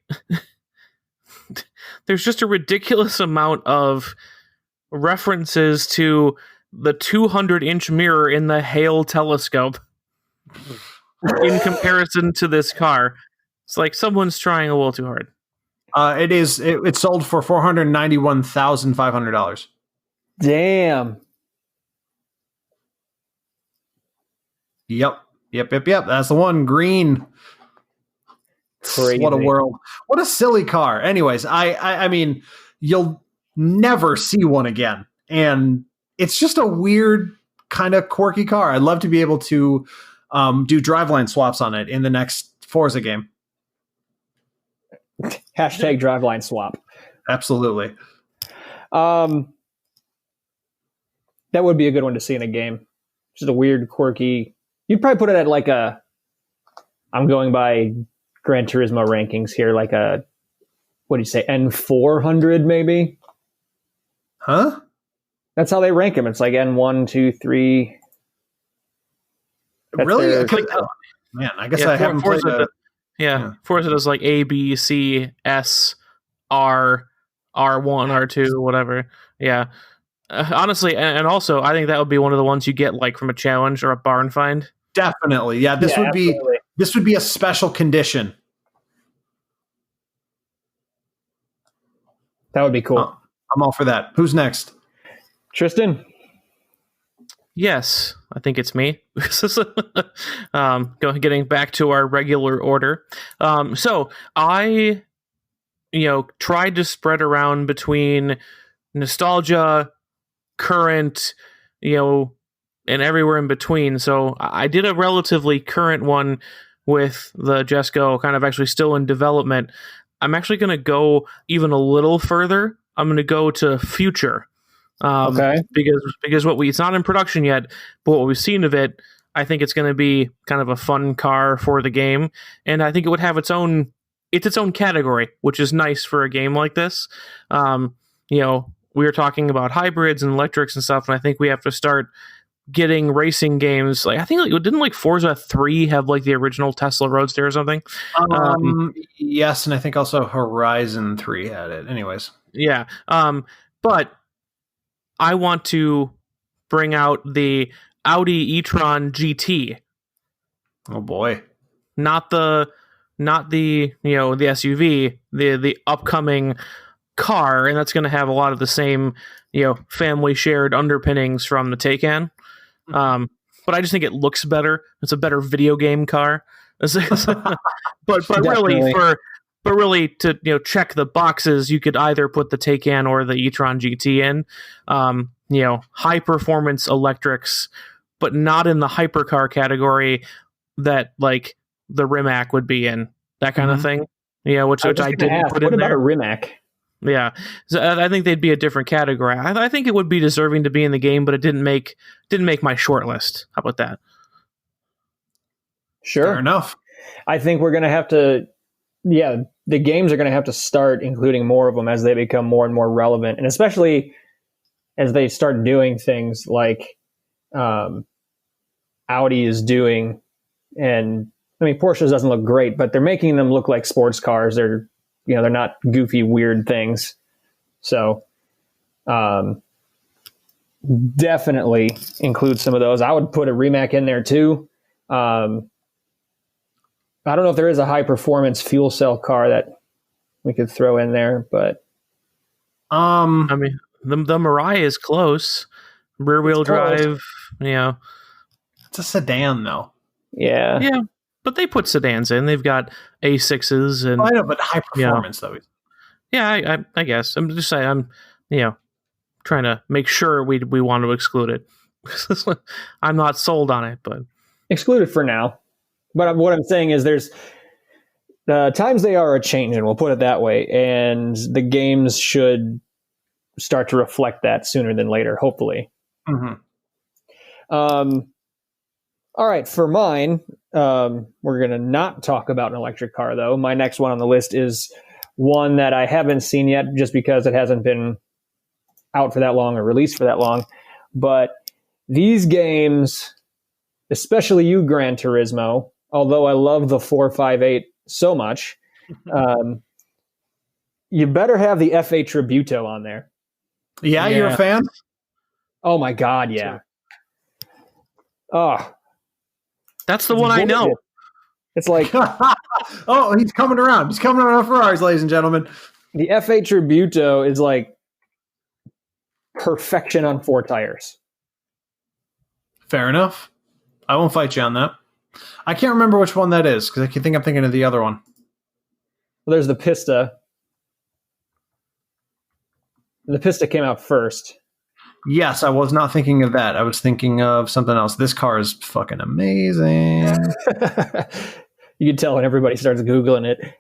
a ridiculous amount of references to the 200-inch mirror in the Hale telescope in comparison to this car. It's like someone's trying a little too hard. It sold for $491,500. Damn. Yep. That's the one. Green. Crazy. What a world. What a silly car. Anyways, I mean, you'll never see one again. And it's just a weird kind of quirky car. I'd love to be able to do driveline swaps on it in the next Forza game. Hashtag driveline swap. Absolutely. That would be a good one to see in a game. Just a weird, quirky. You'd probably put it at I'm going by Gran Turismo rankings here, what do you say, N400 maybe? Huh? That's how they rank them. It's N1, 2, 3. Really? Man, I guess I haven't played it. Yeah, Forza does A, B, C, S, R, R1, R2, whatever. Yeah. Honestly, and also, I think that would be one of the ones you get from a challenge or a barn find. Definitely. Yeah, this would be a special condition. That would be cool. I'm all for that. Who's next? Tristan? Yes, I think it's me. Getting back to our regular order. So I, tried to spread around between nostalgia, current, and everywhere in between. So I did a relatively current one with the Jesko, kind of actually still in development. I'm actually going to go even a little further. I'm going to go to future. Okay. Because it's not in production yet, but what we've seen of it, I think it's going to be kind of a fun car for the game, and I think it would have its own category, which is nice for a game like this. We were talking about hybrids and electrics and stuff, and I think we have to start getting racing games. I think didn't Forza 3 have the original Tesla Roadster or something? Yes, and I think also Horizon 3 had it. Anyways, yeah. But I want to bring out the Audi e-tron GT. Oh boy. Not the the SUV, the upcoming car, and that's going to have a lot of the same, family shared underpinnings from the Taycan. But I just think it looks better. It's a better video game car. but really to check the boxes, you could either put the Taycan or the e-tron GT in. High performance electrics, but not in the hypercar category that the Rimac would be in, that kind of thing. Which I didn't put in there. What about a Rimac? Yeah, so I think they'd be a different category. I think it would be deserving to be in the game, but it didn't make my short list. How about that? Sure. Fair enough. I think we're going to have to, the games are going to have to start including more of them as they become more and more relevant. And especially as they start doing things like Audi is doing. And I mean, Porsche doesn't look great, but they're making them look like sports cars. They're not goofy, weird things. So definitely include some of those. I would put a Rimac in there too. I don't know if there is a high performance fuel cell car that we could throw in there, but I mean, the Mirai is close. Rear wheel drive, It's a sedan though. Yeah. Yeah. But they put sedans in. They've got A6s and I know, but high performance though. Yeah, I guess. I'm just saying I'm trying to make sure we want to exclude it. I'm not sold on it, but exclude it for now. But what I'm saying is there's times they are a change, and we'll put it that way. And the games should start to reflect that sooner than later, hopefully. Mm-hmm. All right, for mine, we're going to not talk about an electric car, though. My next one on the list is one that I haven't seen yet just because it hasn't been out for that long or released for that long. But these games, especially you, Gran Turismo, although I love the 458 so much, you better have the F8 Tributo on there. Yeah, you're a fan? Oh, my God, yeah. Oh, that's the one I know. It's like... oh, he's coming around. He's coming around Ferraris, ladies and gentlemen. The F8 Tributo is like perfection on 4 tires. Fair enough. I won't fight you on that. I can't remember which one that is because I'm thinking of the other one. Well, there's the Pista. The Pista came out first. Yes, I was not thinking of that. I was thinking of something else. This car is fucking amazing. You can tell when everybody starts Googling it.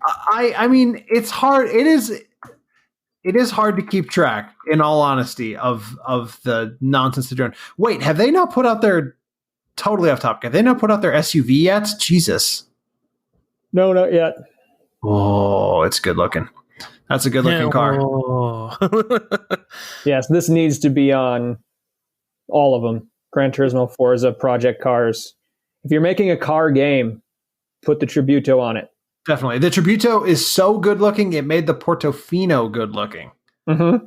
I mean, it's hard. It is hard to keep track, in all honesty, of the nonsense they're doing. Wait, have they not put out their... Totally off topic. Have they not put out their SUV yet? Jesus. No, not yet. Oh, it's good looking. That's a good looking car. Yes, this needs to be on all of them. Gran Turismo, Forza, Project Cars. If you're making a car game, put the Tributo on it. Definitely. The Tributo is so good looking, it made the Portofino good looking. Mm-hmm.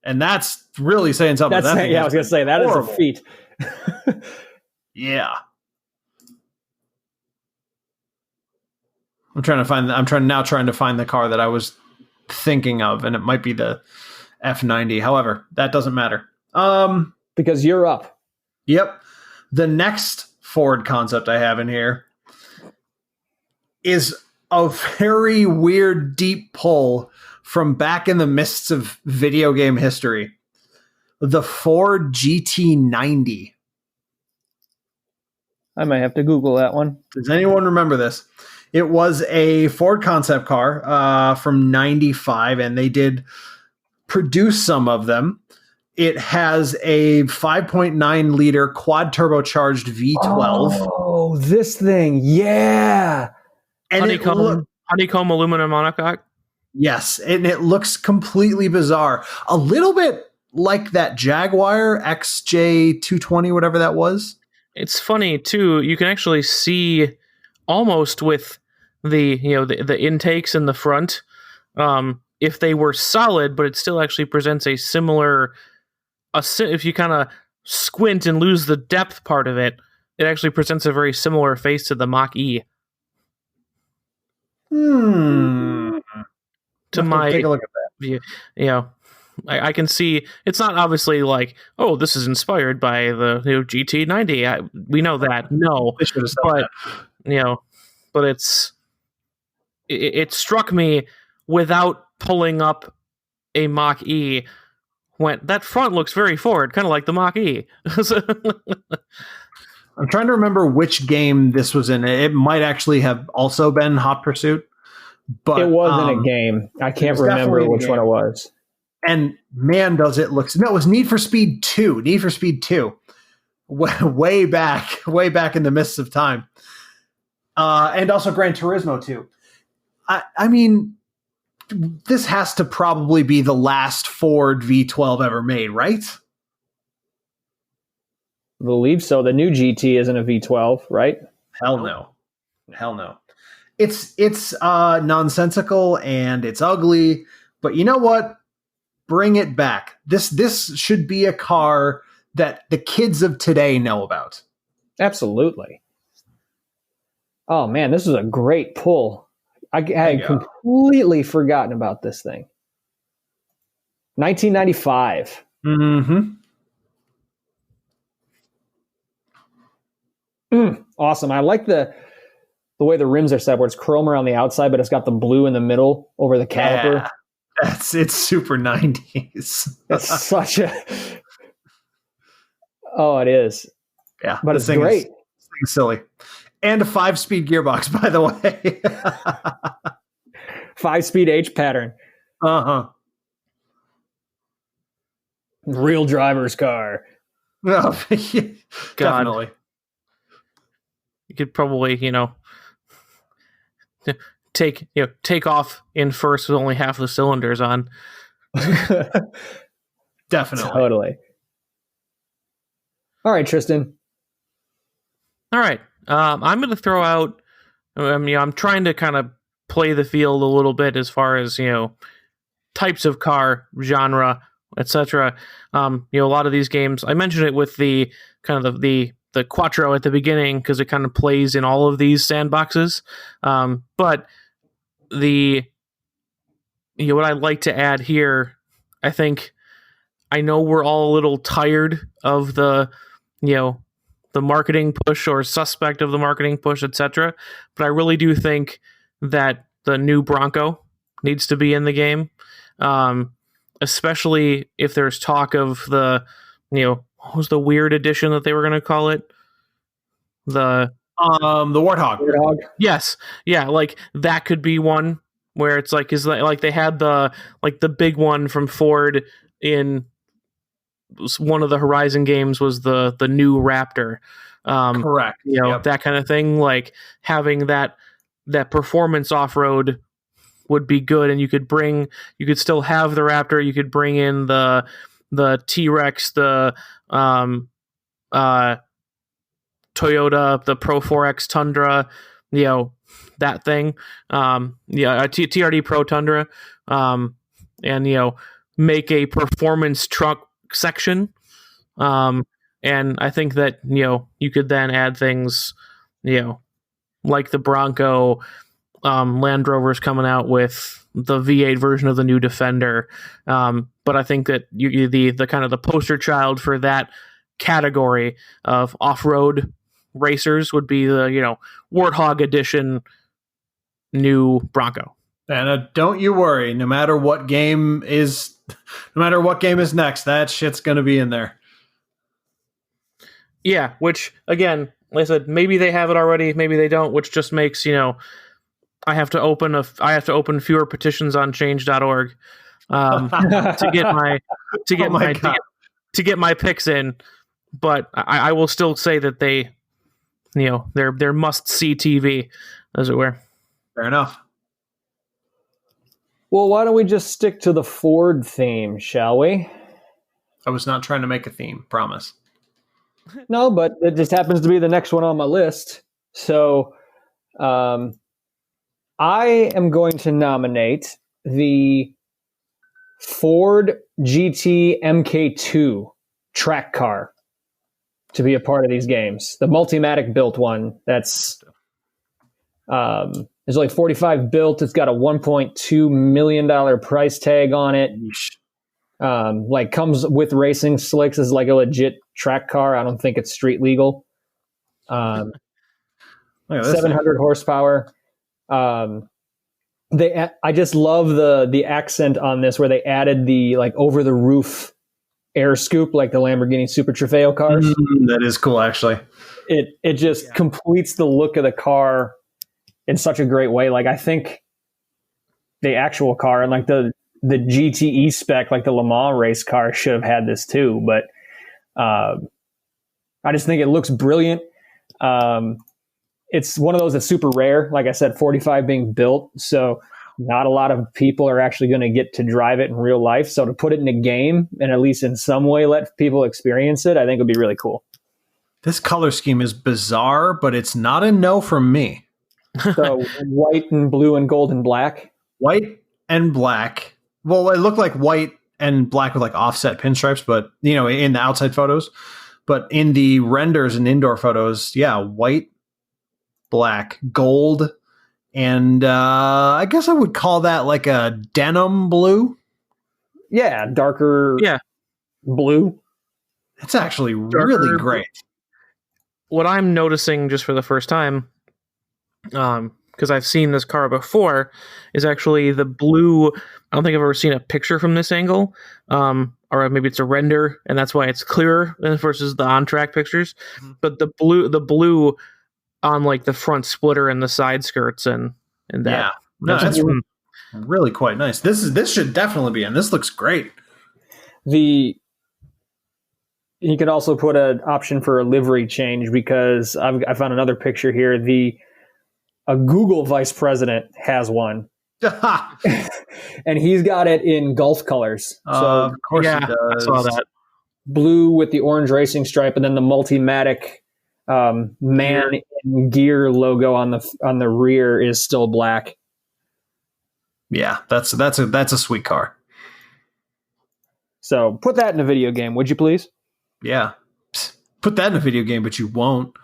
And that's really saying something. I was going to say, that horrible. Is a feat. Yeah. I'm trying to find the car that I was thinking of, and it might be the F90. However, that doesn't matter. Because you're up. Yep. The next Ford concept I have in here is a very weird, deep pull from back in the mists of video game history. The Ford GT90. I might have to Google that one. Does anyone remember this? It was a Ford concept car from 95, and they did produce some of them. It has a 5.9 liter quad turbocharged V12. Oh, this thing. Yeah. And honeycomb aluminum monocoque. Yes. And it looks completely bizarre. A little bit like that Jaguar XJ220, whatever that was. It's funny too. You can actually see almost with the intakes in the front, if they were solid, but it still actually presents a similar. If you kind of squint and lose the depth part of it, it actually presents a very similar face to the Mach-E. To my take a look at that. I can see it's not obviously like, oh, this is inspired by the GT90. We know that, no, but that. But it struck me without pulling up a Mach-E. Went, that front looks very Ford, kind of like the Mach-E. I'm trying to remember which game this was in. It might actually have also been Hot Pursuit, but it wasn't a game. I can't remember which one it was. And man, does it look... No, it was Need for Speed 2. Need for Speed 2. Way back in the mists of time. And also Gran Turismo 2. I mean, this has to probably be the last Ford V12 ever made, right? I believe so. The new GT isn't a V12, right? Hell no. It's nonsensical and it's ugly, but you know what? Bring it back. This should be a car that the kids of today know about. Absolutely. Oh man, this is a great pull. I had completely forgotten about this thing. 1995. Mm-hmm. Awesome. I like the way the rims are set, where it's chrome around the outside, but it's got the blue in the middle over the caliper. Yeah. It's super 90s. It's such a... Oh, it is. Yeah. But it's great. This thing is silly. And a 5-speed gearbox, by the way. 5-speed H pattern. Uh-huh. Real driver's car. Oh, yeah, definitely. You could probably, take off in first with only half the cylinders on. Definitely. Totally. All right, Tristan. All right. I'm going to throw out, I'm trying to kind of play the field a little bit as far as, types of car, genre, etc. A lot of these games, I mentioned it with the kind of the Quattro at the beginning because it kind of plays in all of these sandboxes. But what I'd like to add here, I know we're all a little tired of the marketing push or suspect of the marketing push, etc. But I really do think that the new Bronco needs to be in the game, especially if there's talk of the, what was the weird edition that they were going to call it? The Warthog. Yes, yeah, like that could be one where it's like they had the big one from Ford in one of the Horizon games was the new Raptor. Correct. That kind of thing, like having that performance off-road would be good, and you could still have the Raptor, you could bring in the T-Rex, the Toyota, the Pro 4X Tundra, that thing, a TRD Pro Tundra, and make a performance truck section, and I think that you could then add things like the Bronco. Land Rover's coming out with the V8 version of the new Defender, but I think that the kind of the poster child for that category of off-road racers would be the Warthog edition new Bronco. And don't you worry, no matter what game is next, that shit's going to be in there. Yeah, which again, like I said, maybe they have it already, maybe they don't, which just makes I have to open fewer petitions on change.org to get my picks in, but I will still say that they're must see TV, as it were. Fair enough. Well, why don't we just stick to the Ford theme, shall we? I was not trying to make a theme, promise. No, but it just happens to be the next one on my list. So, I am going to nominate the Ford GT MK2 track car to be a part of these games. The Multimatic built one. That's there's only 45 built. It's got a $1.2 million price tag on it. Comes with racing slicks as like a legit track car. I don't think it's street legal. 700 horsepower. I just love the accent on this where they added the over the roof air scoop like the Lamborghini Super Trofeo cars. That is cool, actually. It just completes the look of the car in such a great way. I think the actual car, and like the GTE spec, like the Le Mans race car, should have had this too. But I just think it looks brilliant. It's one of those that's super rare. Like I said, 45 being built, so not a lot of people are actually going to get to drive it in real life. So to put it in a game and at least in some way let people experience it, I think would be really cool. This color scheme is bizarre, but it's not a no from me. So white and blue and gold and black. White and black. Well, it looked like white and black with like offset pinstripes, but in the outside photos. But in the renders and indoor photos, yeah, white, black, gold, and I guess I would call that like a denim blue. Yeah, darker blue. It's actually really great. What I'm noticing just for the first time, because I've seen this car before, is actually the blue. I don't think I've ever seen a picture from this angle, or maybe it's a render, and that's why it's clearer versus the on-track pictures. Mm-hmm. But the blue on like the front splitter and the side skirts and that. Yeah, no, that's really quite nice. This should definitely be in. This looks great. You could also put an option for a livery change, because I found another picture here. A Google vice president has one. And he's got it in Gulf colors. So of course he does. I saw that. Blue with the orange racing stripe, and then the Multimatic man in gear logo on the rear is still black. Yeah, that's a sweet car. So put that in a video game, would you please? Yeah. Put that in a video game, but you won't.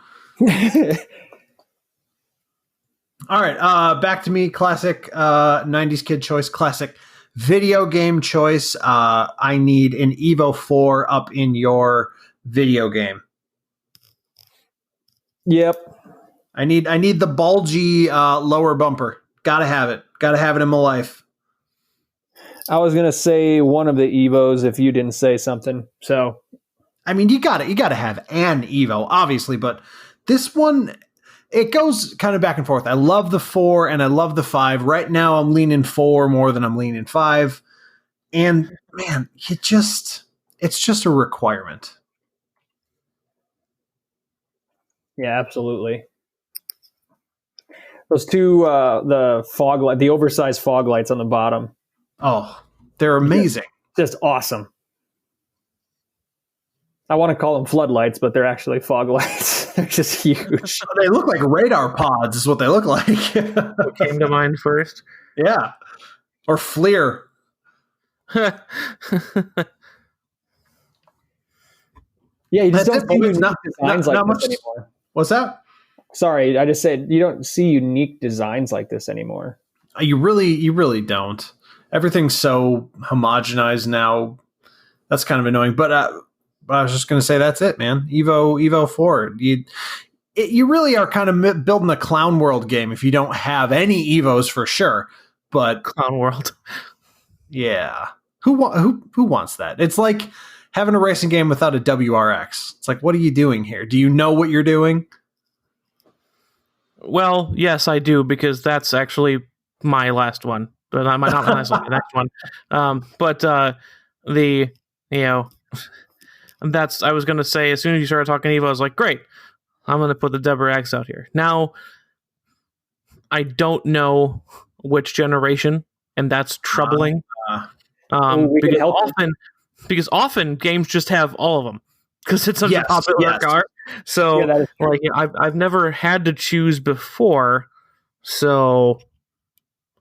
All right, back to me. Classic 90s kid choice, classic video game choice. I need an Evo 4 up in your video game. Yep. I need the bulgy lower bumper. Gotta have it. Gotta have it in my life. I was gonna say one of the Evos if you didn't say something. So, I mean, you gotta have an Evo, obviously, but this one, it goes kind of back and forth. I love the 4 and I love the 5. Right now, I'm leaning 4 more than I'm leaning 5. And man, it's just a requirement. Yeah, absolutely. Those two, the oversized fog lights on the bottom. Oh, they're amazing. Just awesome. I want to call them floodlights, but they're actually fog lights. They're just huge. They look like radar pods is what they look like. What came to mind first? Yeah. Or FLIR. Yeah, you just don't see unique designs like this anymore. What's that? Sorry, I just said you don't see unique designs like this anymore. You really don't. Everything's so homogenized now. That's kind of annoying. But I was just going to say that's it, man. Evo 4. You really are kind of building a Clown World game if you don't have any Evos for sure. But Clown World. Yeah. Who wants that? It's like having a racing game without a WRX. It's like, what are you doing here? Do you know what you're doing? Well, yes, I do, because that's actually my last one. But not my last one, the next one. That's, I was going to say, as soon as you started talking Evo, I was like, great, I'm going to put the WRX out here. Now, I don't know which generation, and that's troubling. Because often games just have all of them, because it's such a popular car. So, I've never had to choose before, so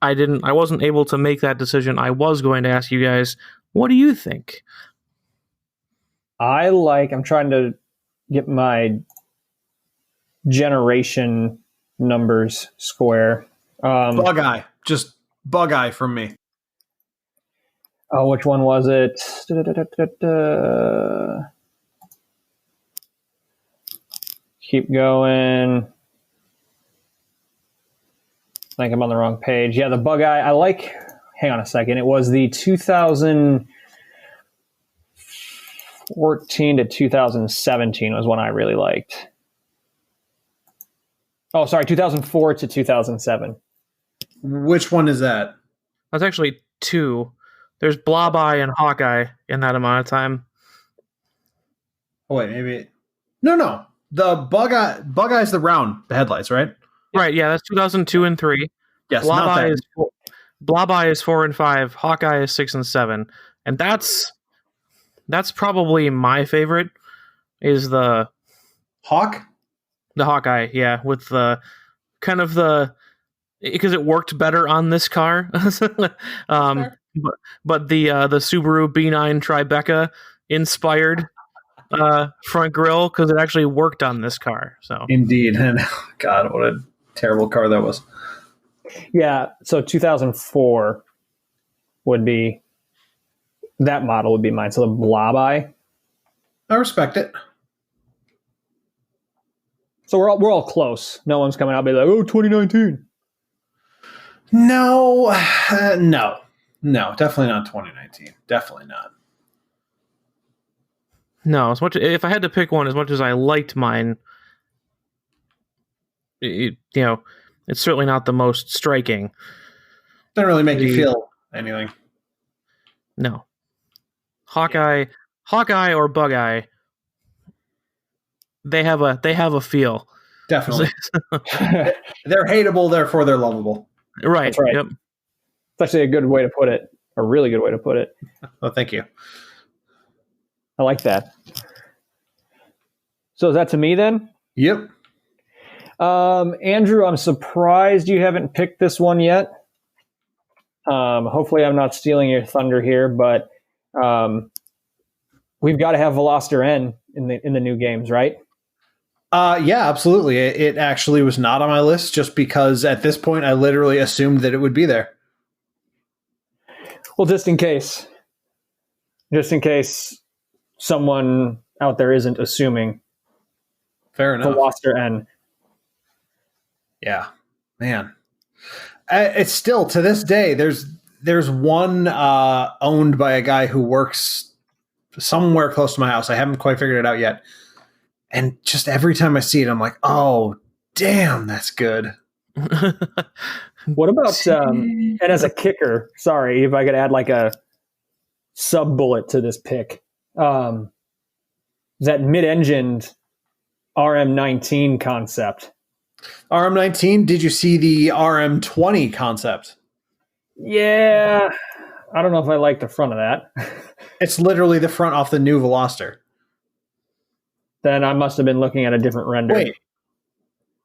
I wasn't able to make that decision. I was going to ask you guys, what do you think? I'm trying to get my generation numbers square. Bug eye from me. Oh, which one was it? Keep going. I think I'm on the wrong page. Yeah, the bug eye. Hang on a second. It was the 2014 to 2017 was one I really liked. Oh, sorry, 2004 to 2007. Which one is that? That's actually 2. There's Blob Eye and Hawkeye in that amount of time. Oh, wait, maybe. No. The Bug Eye is the round, the headlights, right? Right, yeah, that's 2002 and 3. Yes, Blob not Eye that. Blob Eye is 4 and 5. Hawkeye is 6 and 7. And that's probably my favorite, is the Hawkeye, yeah, with the kind of because it worked better on this car. But the Subaru B9 Tribeca inspired front grille, because it actually worked on this car. So Indeed. And God, what a terrible car that was. Yeah, so 2004 would be, that model would be mine. So the Blob Eye. I respect it. So we're all close. No one's coming out and be like, oh, 2019. No, definitely not 2019. Definitely not. no, if I had to pick one, as much as I liked mine, it's certainly not the most striking. Doesn't really make you feel anything. No. Hawkeye or Bug Eye, they have a feel. Definitely. They're hateable, therefore they're lovable. Right. That's right. Yep. It's actually a good way to put it. A really good way to put it. Oh, thank you. I like that. So is that to me then? Yep. Andrew, I'm surprised you haven't picked this one yet. Hopefully I'm not stealing your thunder here, but we've got to have Veloster N in the new games, right? Yeah, absolutely. It actually was not on my list just because at this point I literally assumed that it would be there. Well, just in case someone out there isn't assuming. Fair enough. Veloster N. Yeah, man. It's still, to this day, there's one owned by a guy who works somewhere close to my house. I haven't quite figured it out yet. And just every time I see it, I'm like, oh, damn, that's good. What about, and as a kicker, sorry, if I could add like a sub bullet to this pick, that mid-engined RM19 concept. RM19, did you see the RM20 concept? Yeah, I don't know if I like the front of that. It's literally the front off the new Veloster. Then I must have been looking at a different render. Wait.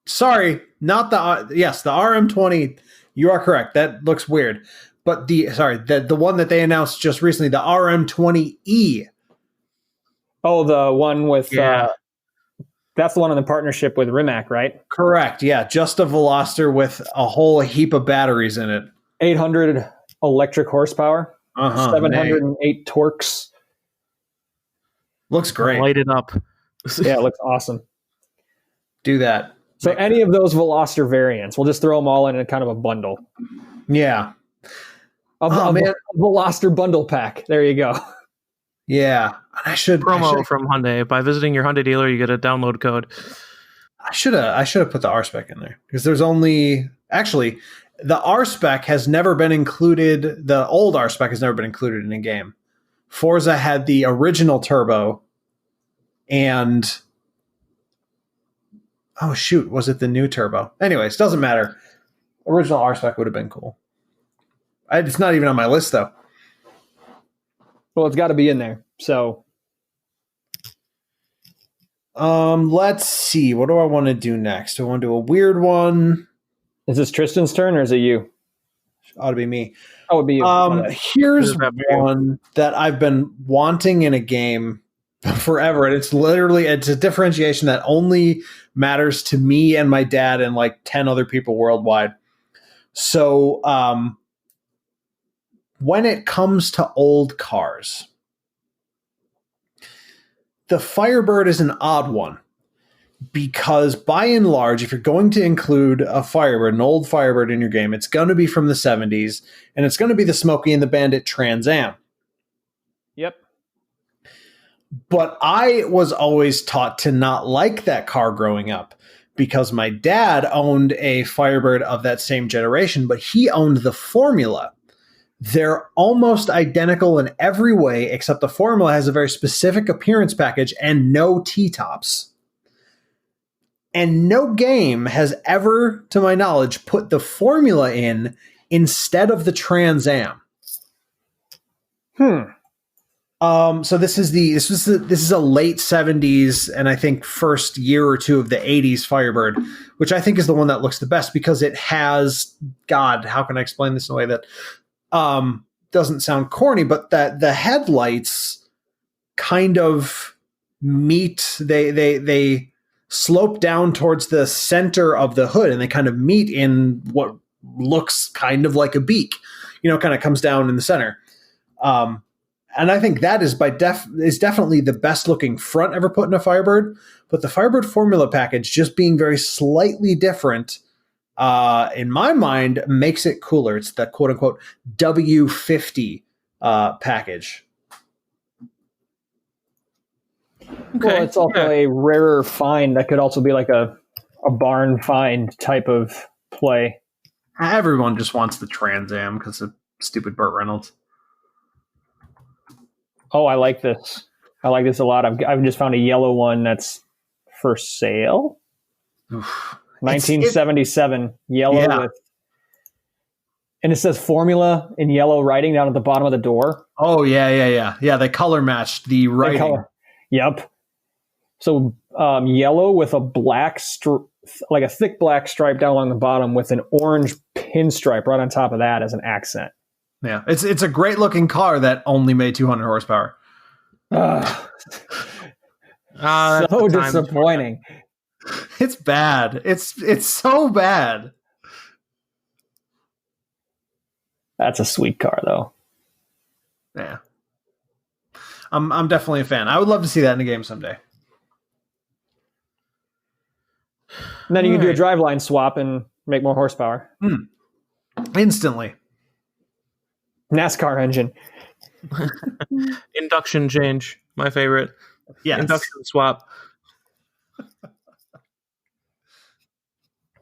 Sorry, not the yes, the RM20. You are correct. That looks weird. But the one that they announced just recently, the RM20E. Oh, the one with that's the one in the partnership with Rimac, right? Correct. Yeah, just a Veloster with a whole heap of batteries in it. 800 electric horsepower, 708 torques. Looks great. Light it up. Yeah, it looks awesome. Do that. So any of those Veloster variants, we'll just throw them all in a kind of a bundle. Yeah. A Veloster bundle pack. There you go. Yeah. I should promo from Hyundai. By visiting your Hyundai dealer, you get a download code. I should have put the R-Spec in there because there's only actually the R-Spec has never been included. The old R-Spec has never been included in a game. Forza had the original turbo, and oh shoot, was it the new turbo? Anyways, doesn't matter. Original R-Spec would have been cool. It's not even on my list though. Well, it's got to be in there. So, let's see. What do I want to do next? Do I want to do a weird one? Is this Tristan's turn or is it you? Ought to be me. Oh, it'd be you. Here's one that I've been wanting in a game forever, and it's a differentiation that only matters to me and my dad and like 10 other people worldwide. So, when it comes to old cars, the Firebird is an odd one because by and large, if you're going to include a Firebird, an old Firebird in your game, it's going to be from the 70s and it's going to be the Smokey and the Bandit Trans Am. Yep. But I was always taught to not like that car growing up because my dad owned a Firebird of that same generation, but he owned the Formula. They're almost identical in every way, except the formula has a very specific appearance package and no T-tops. And no game has ever, to my knowledge, put the formula in instead of the Trans Am. So this is a late 70s and I think first year or two of the 80s Firebird, which I think is the one that looks the best because it has, God, how can I explain this in a way that doesn't sound corny, but that the headlights kind of meet, they slope down towards the center of the hood and they kind of meet in what looks kind of like a beak, kind of comes down in the center. And I think that is is definitely the best looking front ever put in a Firebird, but the Firebird formula package just being very slightly different, in my mind, makes it cooler. It's the quote unquote W50 package. Okay. Well, it's also a rarer find that could also be like a barn find type of play. Everyone just wants the Trans Am because of stupid Burt Reynolds. Oh, I like this. I like this a lot. I've just found a yellow one that's for sale. Oof. 1977 yellow with, and it says formula in yellow writing down at the bottom of the door. Oh yeah. They color matched the writing. Yep. So yellow with a black like a thick black stripe down along the bottom with an orange pinstripe right on top of that as an accent. Yeah, it's a great looking car that only made 200 horsepower. So disappointing. It's bad. It's so bad. That's a sweet car, though. Yeah, I'm definitely a fan. I would love to see that in a game someday. And then you can do a driveline swap and make more horsepower. Instantly. NASCAR engine. Induction change, my favorite. Yeah. Induction swap.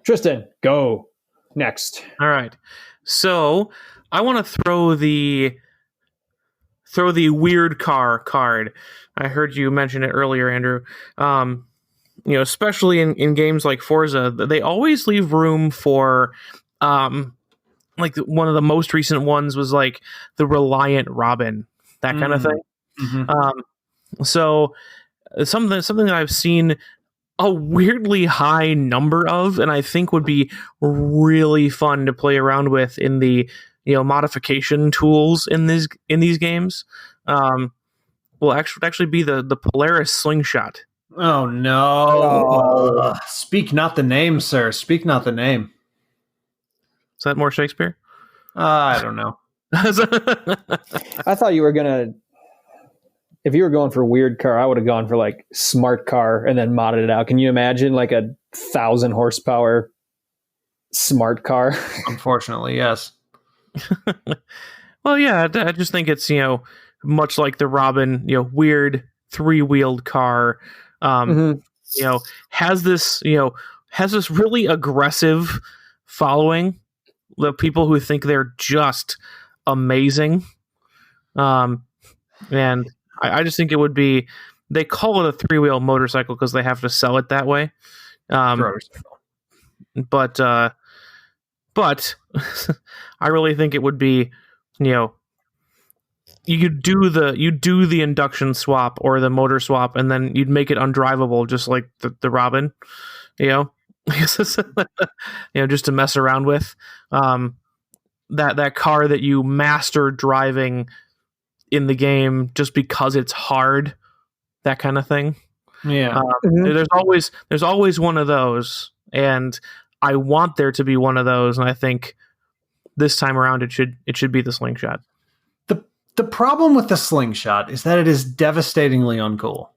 Tristan, go. Next. All right. So I want to throw the weird car card. I heard you mention it earlier, Andrew. Especially in games like Forza, they always leave room for like one of the most recent ones was like the Reliant Robin, that kind of thing. Mm-hmm. So something that I've seen a weirdly high number of, and I think would be really fun to play around with in the modification tools in these games. Will actually be the Polaris Slingshot. Oh no! Speak not the name, sir. Speak not the name. Is that more Shakespeare? I don't know. I thought you were gonna. If you were going for weird car, I would have gone for like smart car and then modded it out. Can you imagine like 1,000 horsepower smart car? Unfortunately, yes. Well, yeah, I just think it's much like the Robin, weird 3-wheeled car. Has this really aggressive following. The people who think they're just amazing. And I just think it would be, they call it a 3-wheel motorcycle because they have to sell it that way. But I really think it would be, you do the induction swap or the motor swap, and then you'd make it undrivable, just like the Robin, just to mess around with. That car that you master driving in the game just because it's hard, that kind of thing. Yeah. There's always one of those, and I want there to be one of those, and I think this time around it should be the Slingshot. The problem with the Slingshot is that it is devastatingly uncool.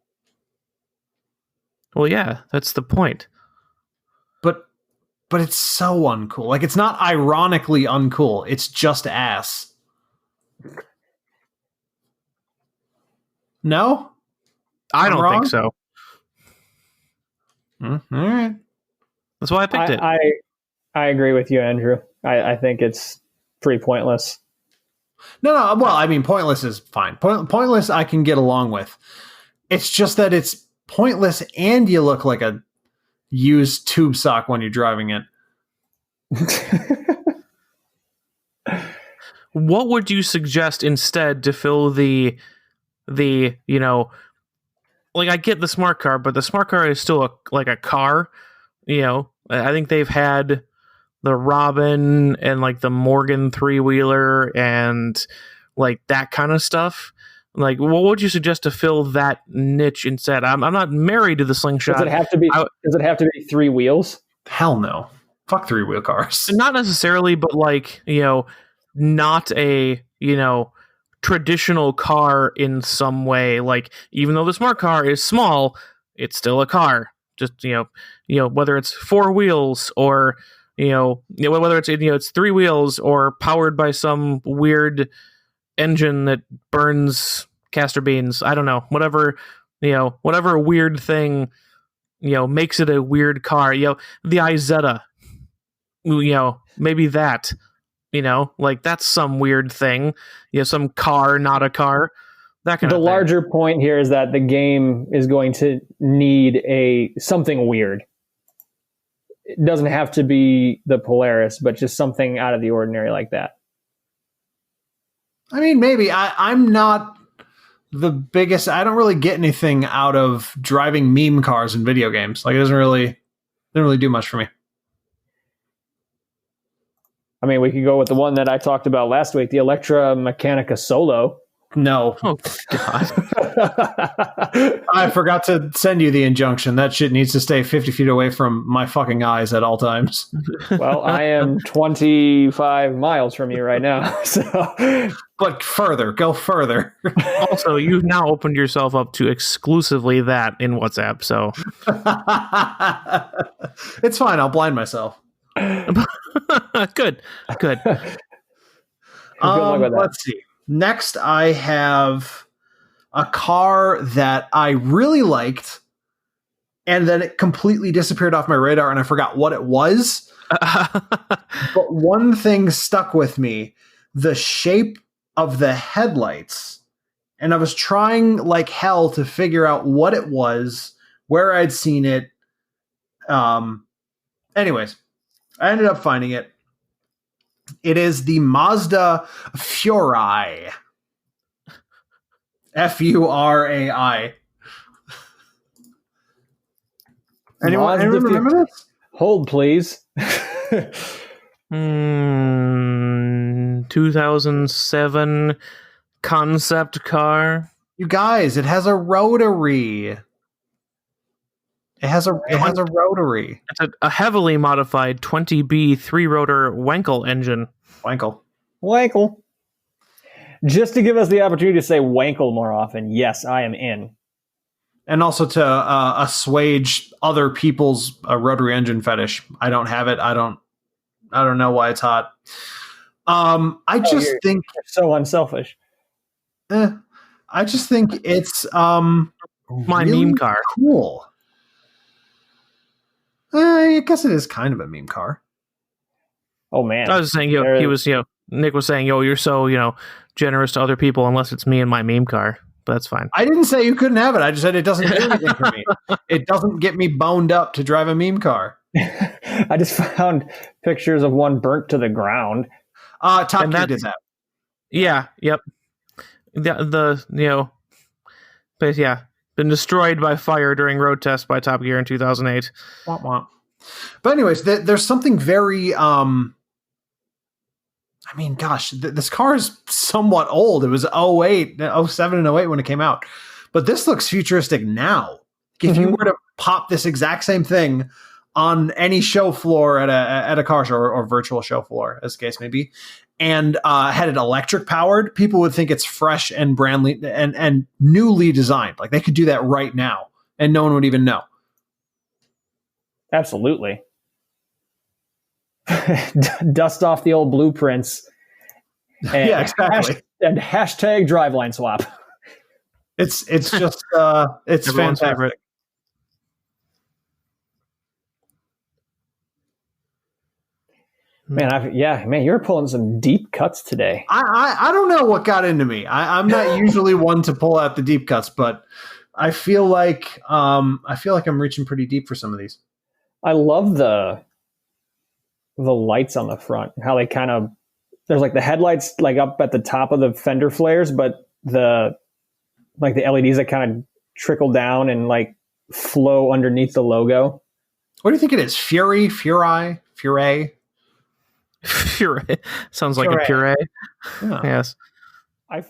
Well, yeah, that's the point. But it's so uncool. Like, it's not ironically uncool. It's just ass. No? I don't think so. All right. That's why I picked it. I agree with you, Andrew. I think it's pretty pointless. No. Well, I mean, pointless is fine. Pointless, I can get along with. It's just that it's pointless, and you look like a used tube sock when you're driving it. What would you suggest instead to fill the like, I get the smart car, but the smart car is still a car. I think they've had the Robin and like the Morgan 3-wheeler and like that kind of stuff. Like, what would you suggest to fill that niche instead? I'm not married to the Slingshot. Does it have to be 3 wheels? Hell no. Fuck 3-wheel cars. Not necessarily, but like, not a, traditional car in some way. Like, even though the smart car is small, it's still a car. Just, whether it's 4 wheels or, whether it's 3 wheels or powered by some weird engine that burns castor beans. I don't know. Whatever weird thing, makes it a weird car. The Izetta, maybe that. Like, that's some weird thing. Some car, not a car. That kind of thing. The larger point here is that the game is going to need something weird. It doesn't have to be the Polaris, but just something out of the ordinary like that. I mean, maybe. I'm not the biggest. I don't really get anything out of driving meme cars in video games. Like, it didn't really do much for me. I mean, we could go with the one that I talked about last week, the Electra Mechanica Solo. No. Oh, God. I forgot to send you the injunction. That shit needs to stay 50 feet away from my fucking eyes at all times. Well, I am 25 miles from you right now. So, but go further. Also, you've now opened yourself up to exclusively that in WhatsApp, so. It's fine. I'll blind myself. Good. Let's see. Next, I have a car that I really liked, and then it completely disappeared off my radar, and I forgot what it was. But one thing stuck with me: the shape of the headlights. And I was trying like hell to figure out what it was, where I'd seen it. Anyways, I ended up finding it. It is the Mazda Furai. Furai. Anyone remember this? Hold, please. 2007 concept car. You guys, it has a rotary. It has a rotary. It's a heavily modified 20B 3-rotor Wankel engine. Wankel. Just to give us the opportunity to say Wankel more often. Yes, I am in. And also to assuage other people's rotary engine fetish. I don't have it. I don't know why it's hot. I just think you're so unselfish. I just think it's my really meme car. Cool. I guess it is kind of a meme car. Oh man! I was saying, Nick was saying, you're so, generous to other people unless it's me and my meme car. But that's fine. I didn't say you couldn't have it. I just said it doesn't do anything for me. It doesn't get me boned up to drive a meme car. I just found pictures of one burnt to the ground. Top Gear did that. Yeah. Yep. But yeah, been destroyed by fire during road test by Top Gear in 2008. Womp womp. But anyways, there's something very. I mean, gosh, this car is somewhat old. It was 07 and 08 when it came out. But this looks futuristic now. If you were to pop this exact same thing on any show floor at a car show or virtual show floor, as the case may be, and had it electric powered, people would think it's fresh and brandly and newly designed. Like, they could do that right now and no one would even know. Absolutely. Dust off the old blueprints. And yeah, exactly. And hashtag driveline swap. It's just it's Everyone's fantastic. favorite. Man, you're pulling some deep cuts today. I don't know what got into me. I'm not usually one to pull out the deep cuts, but I feel like I'm reaching pretty deep for some of these. I love the lights on the front. How they kind of there's like the headlights like up at the top of the fender flares, but the LEDs that kind of trickle down and like flow underneath the logo. What do you think it is? Fury? Puree. Sounds like a puree. Yeah. Yes. I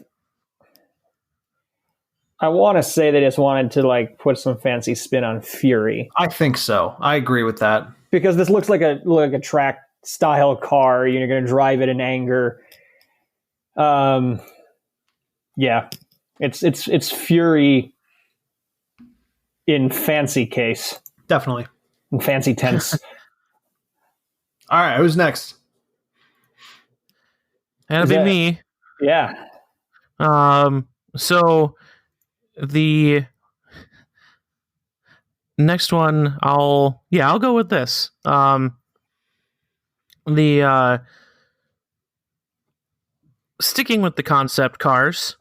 want to say they just wanted to like put some fancy spin on Fury. I think so. I agree with that. Because this looks like a track style car. You're going to drive it in anger. Yeah. It's Fury in fancy case. Definitely. In fancy tense. All right, who's next? That'll be me. Yeah. So the next one, I'll go with this. Sticking with the concept cars,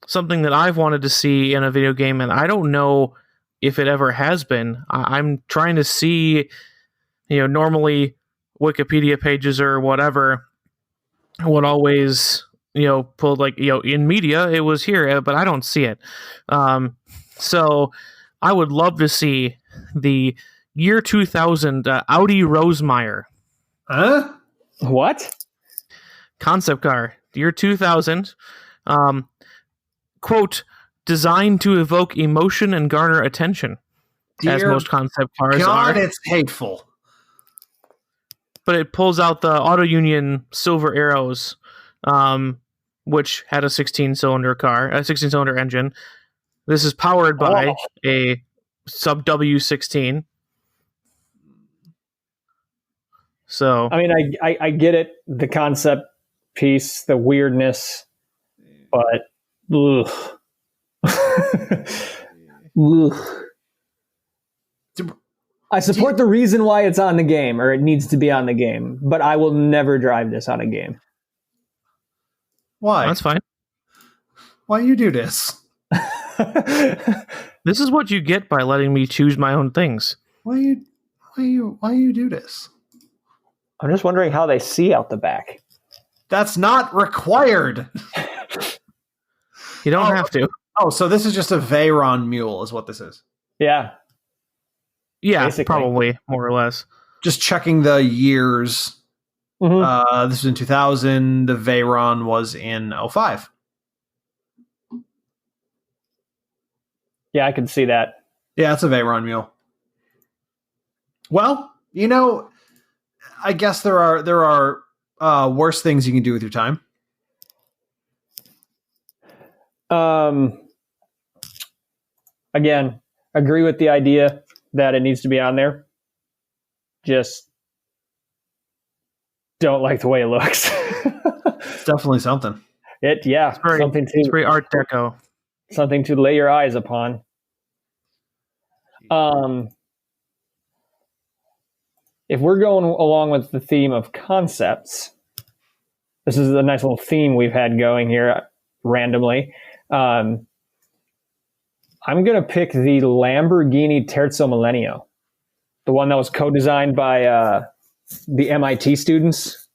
something that I've wanted to see in a video game, and I don't know if it ever has been. I'm trying to see, normally Wikipedia pages or whatever would always, pull like, in media, it was here, but I don't see it. So I would love to see the year 2000 Audi Rosemeyer. Huh? What? Concept car, year 2000. Quote, designed to evoke emotion and garner attention, as most concept cars are. God, it's hateful. But it pulls out the Auto Union Silver Arrows, which had a 16-cylinder engine. This is powered by a sub W16. So I mean, I get it, the concept piece, the weirdness, but ugh. Ugh. I support the reason why it's on the game, or it needs to be on the game, but I will never drive this on a game. Why? That's fine. Why you do this? This is what you get by letting me choose my own things. Why you do this? I'm just wondering how they see out the back. That's not required. You don't have to. Oh, so this is just a Veyron mule is what this is. Yeah. Yeah, Basically. probably, more or less. Just checking the years. Mm-hmm. This was in 2000. The Veyron was in 2005. Yeah, I can see that. Yeah, it's a Veyron mule. Well, I guess there are worse things you can do with your time. Again, agree with the idea that it needs to be on there. Just don't like the way it looks. It's definitely something. It's very Art Deco. Something to lay your eyes upon. If we're going along with the theme of concepts, this is a nice little theme we've had going here randomly. I'm going to pick the Lamborghini Terzo Millennio, the one that was co-designed by the MIT students.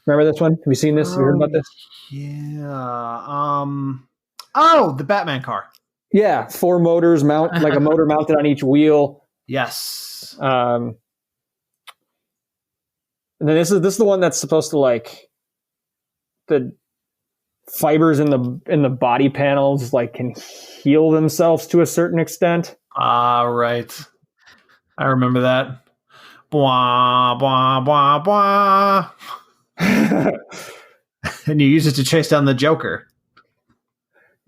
Remember this one? Have you seen this? Have you heard about this? Yeah. The Batman car. Yeah, 4 motors like a motor mounted on each wheel. Yes. And then this is the one that's supposed to like the fibers in the body panels like can heal themselves to a certain extent. Right. I remember that. Blah, blah, blah, blah. And you use it to chase down the Joker.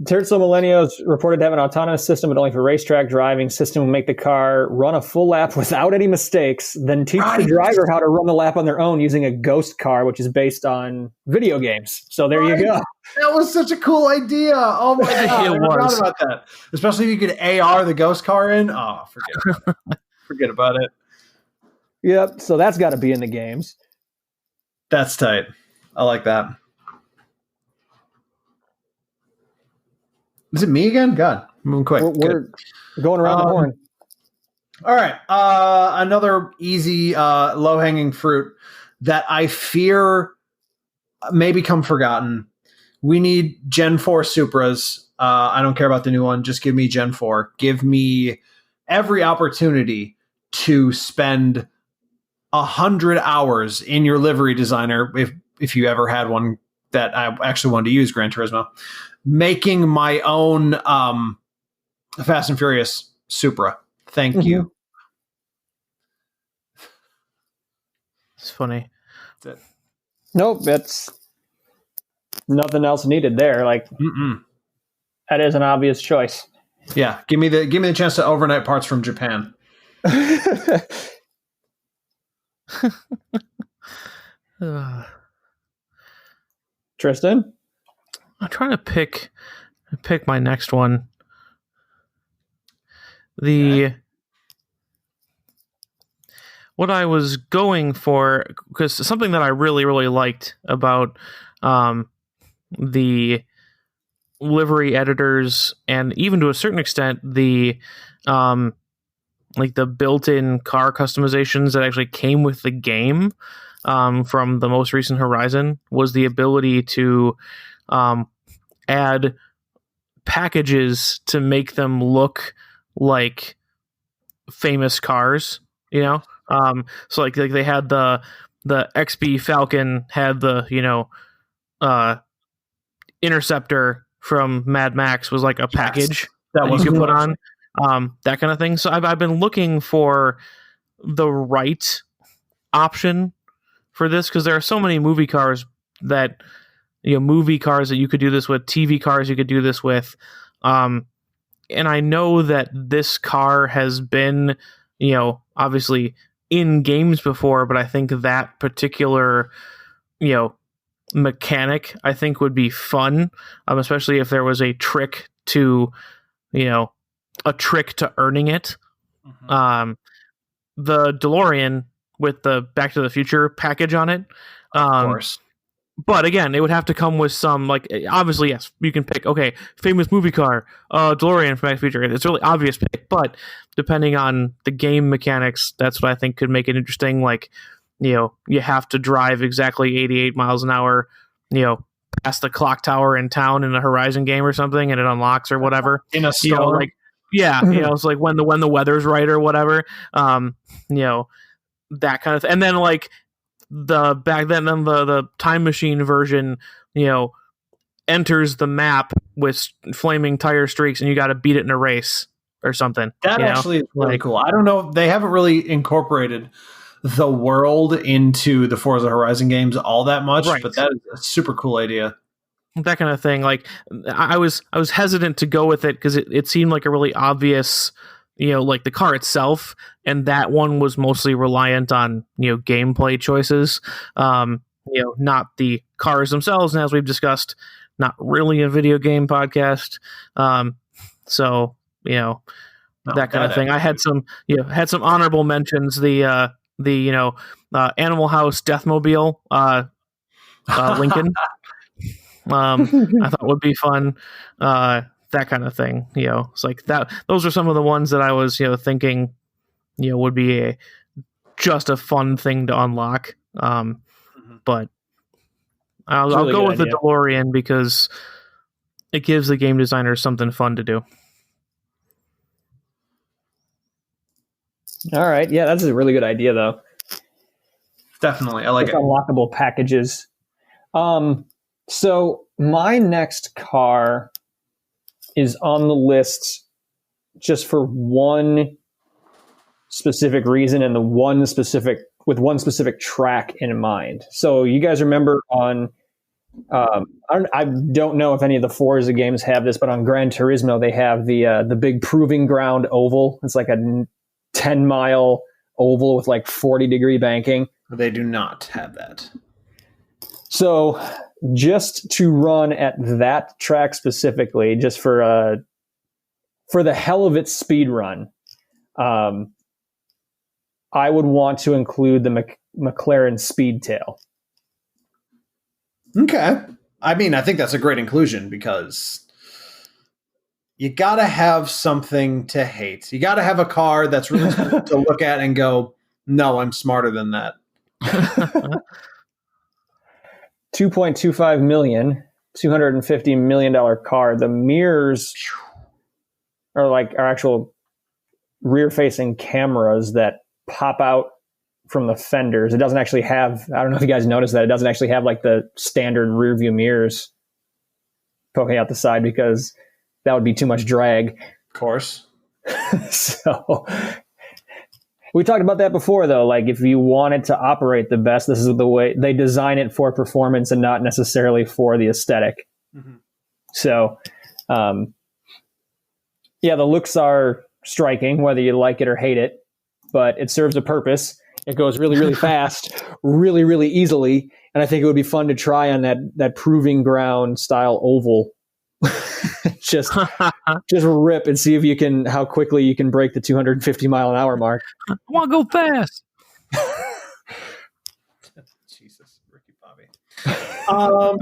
Terzo Millennio is reported to have an autonomous system, but only for racetrack driving. System will make the car run a full lap without any mistakes, then teach the driver how to run the lap on their own using a ghost car, which is based on video games. So there you go. That was such a cool idea. Oh my God. I forgot about that. Especially if you could AR the ghost car in. Oh, forget about it. Yep. So that's got to be in the games. That's tight. I like that. Is it me again? God, moving quick. We're going around the horn. All right. Another easy, low-hanging fruit that I fear may become forgotten. We need Gen 4 Supras. I don't care about the new one. Just give me Gen 4. Give me every opportunity to spend 100 hours in your livery designer, if you ever had one that I actually wanted to use, Gran Turismo, making my own Fast and Furious Supra. Thank you. It's funny. That's it. Nope, that's nothing else needed there. Like that is an obvious choice. Yeah, give me the chance to overnight parts from Japan. Tristan? I'm trying to pick my next one. What I was going for, because something that I really, really liked about the livery editors, and even to a certain extent the like the built-in car customizations that actually came with the game from the most recent Horizon, was the ability to add packages to make them look like famous cars, you know. So like they had the XB Falcon had the, you know, Interceptor from Mad Max was like a package that you could put on, that kind of thing. So I've been looking for the right option for this, because there are so many movie cars that, you know, movie cars that you could do this with, TV cars you could do this with, and I know that this car has been, you know, obviously in games before, but I think that particular, you know, mechanic I think would be fun, especially if there was a trick to, you know, a trick to earning it. The DeLorean with the Back to the Future package on it, of course. But again, it would have to come with some, like, obviously, yes, you can pick, okay, famous movie car, DeLorean from Back to the Future. It's a really obvious pick, but depending on the game mechanics, that's what I think could make it interesting. Like, you know, you have to drive exactly 88 miles an hour, you know, past the clock tower in town in a Horizon game or something, and it unlocks or whatever. In a store. You know, like, yeah, you know, it's like when the weather's right or whatever, you know, that kind of thing. And then like the Time Machine version, you know, enters the map with flaming tire streaks, and you got to beat it in a race or something. That actually is really cool. I don't know, they haven't really incorporated the world into the Forza Horizon games all that much, right, but that is a super cool idea. That kind of thing. Like, I was hesitant to go with it because it seemed like a really obvious, you know, like the car itself, and that one was mostly reliant on, you know, gameplay choices, you know, not the cars themselves. And as we've discussed, not really a video game podcast. So, you know, that kind of thing. I had some honorable mentions. The you know, Animal House Deathmobile, Lincoln. I thought would be fun. That kind of thing, you know. It's like that. Those are some of the ones that I was, you know, thinking, you know, would be just a fun thing to unlock. But I'll go with the DeLorean because it gives the game designers something fun to do. All right, yeah, that's a really good idea, though. Definitely, I like it. Unlockable packages. So my next car is on the list just for one specific reason and with one specific track in mind. So you guys remember on, I don't know if any of the Forza games have this, but on Gran Turismo they have the big proving ground oval. It's like a 10-mile oval with like 40-degree banking. They do not have that. So just to run at that track specifically, just for the hell of its speed run, I would want to include the McLaren Speedtail. Okay. I mean, I think that's a great inclusion because you got to have something to hate. You got to have a car that's really to look at and go, no, I'm smarter than that. $2.25 million, $250 million car. The mirrors are like our actual rear-facing cameras that pop out from the fenders. It doesn't actually have, I don't know if you guys noticed that, it doesn't actually have like the standard rear view mirrors poking out the side because that would be too much drag. Of course. So we talked about that before, though. Like, if you wanted to operate the best, this is the way they design it for performance and not necessarily for the aesthetic. Mm-hmm. So, yeah, the looks are striking, whether you like it or hate it, but it serves a purpose. It goes really, really fast, really, really easily. And I think it would be fun to try on that proving ground style oval. just rip and see if you can, how quickly you can break the 250 mile an hour mark. I want to go fast. Jesus, Ricky Bobby. All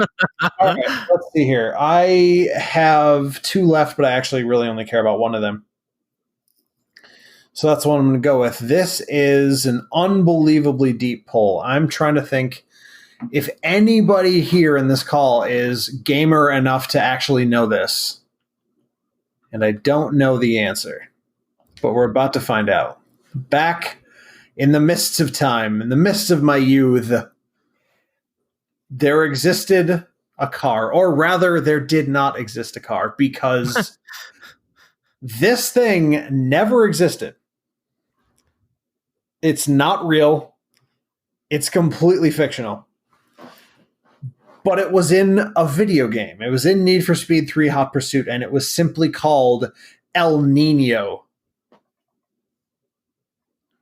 right, let's see here. I have two left, but I actually really only care about one of them. So that's what I'm going to go with. This is an unbelievably deep poll. I'm trying to think if anybody here in this call is gamer enough to actually know this. And I don't know the answer, but we're about to find out. Back in the mists of time, in the mists of my youth, there existed a car, or rather there did not exist a car, because this thing never existed. It's not real. It's completely fictional. But it was in a video game. It was in Need for Speed 3 Hot Pursuit, and it was simply called El Nino.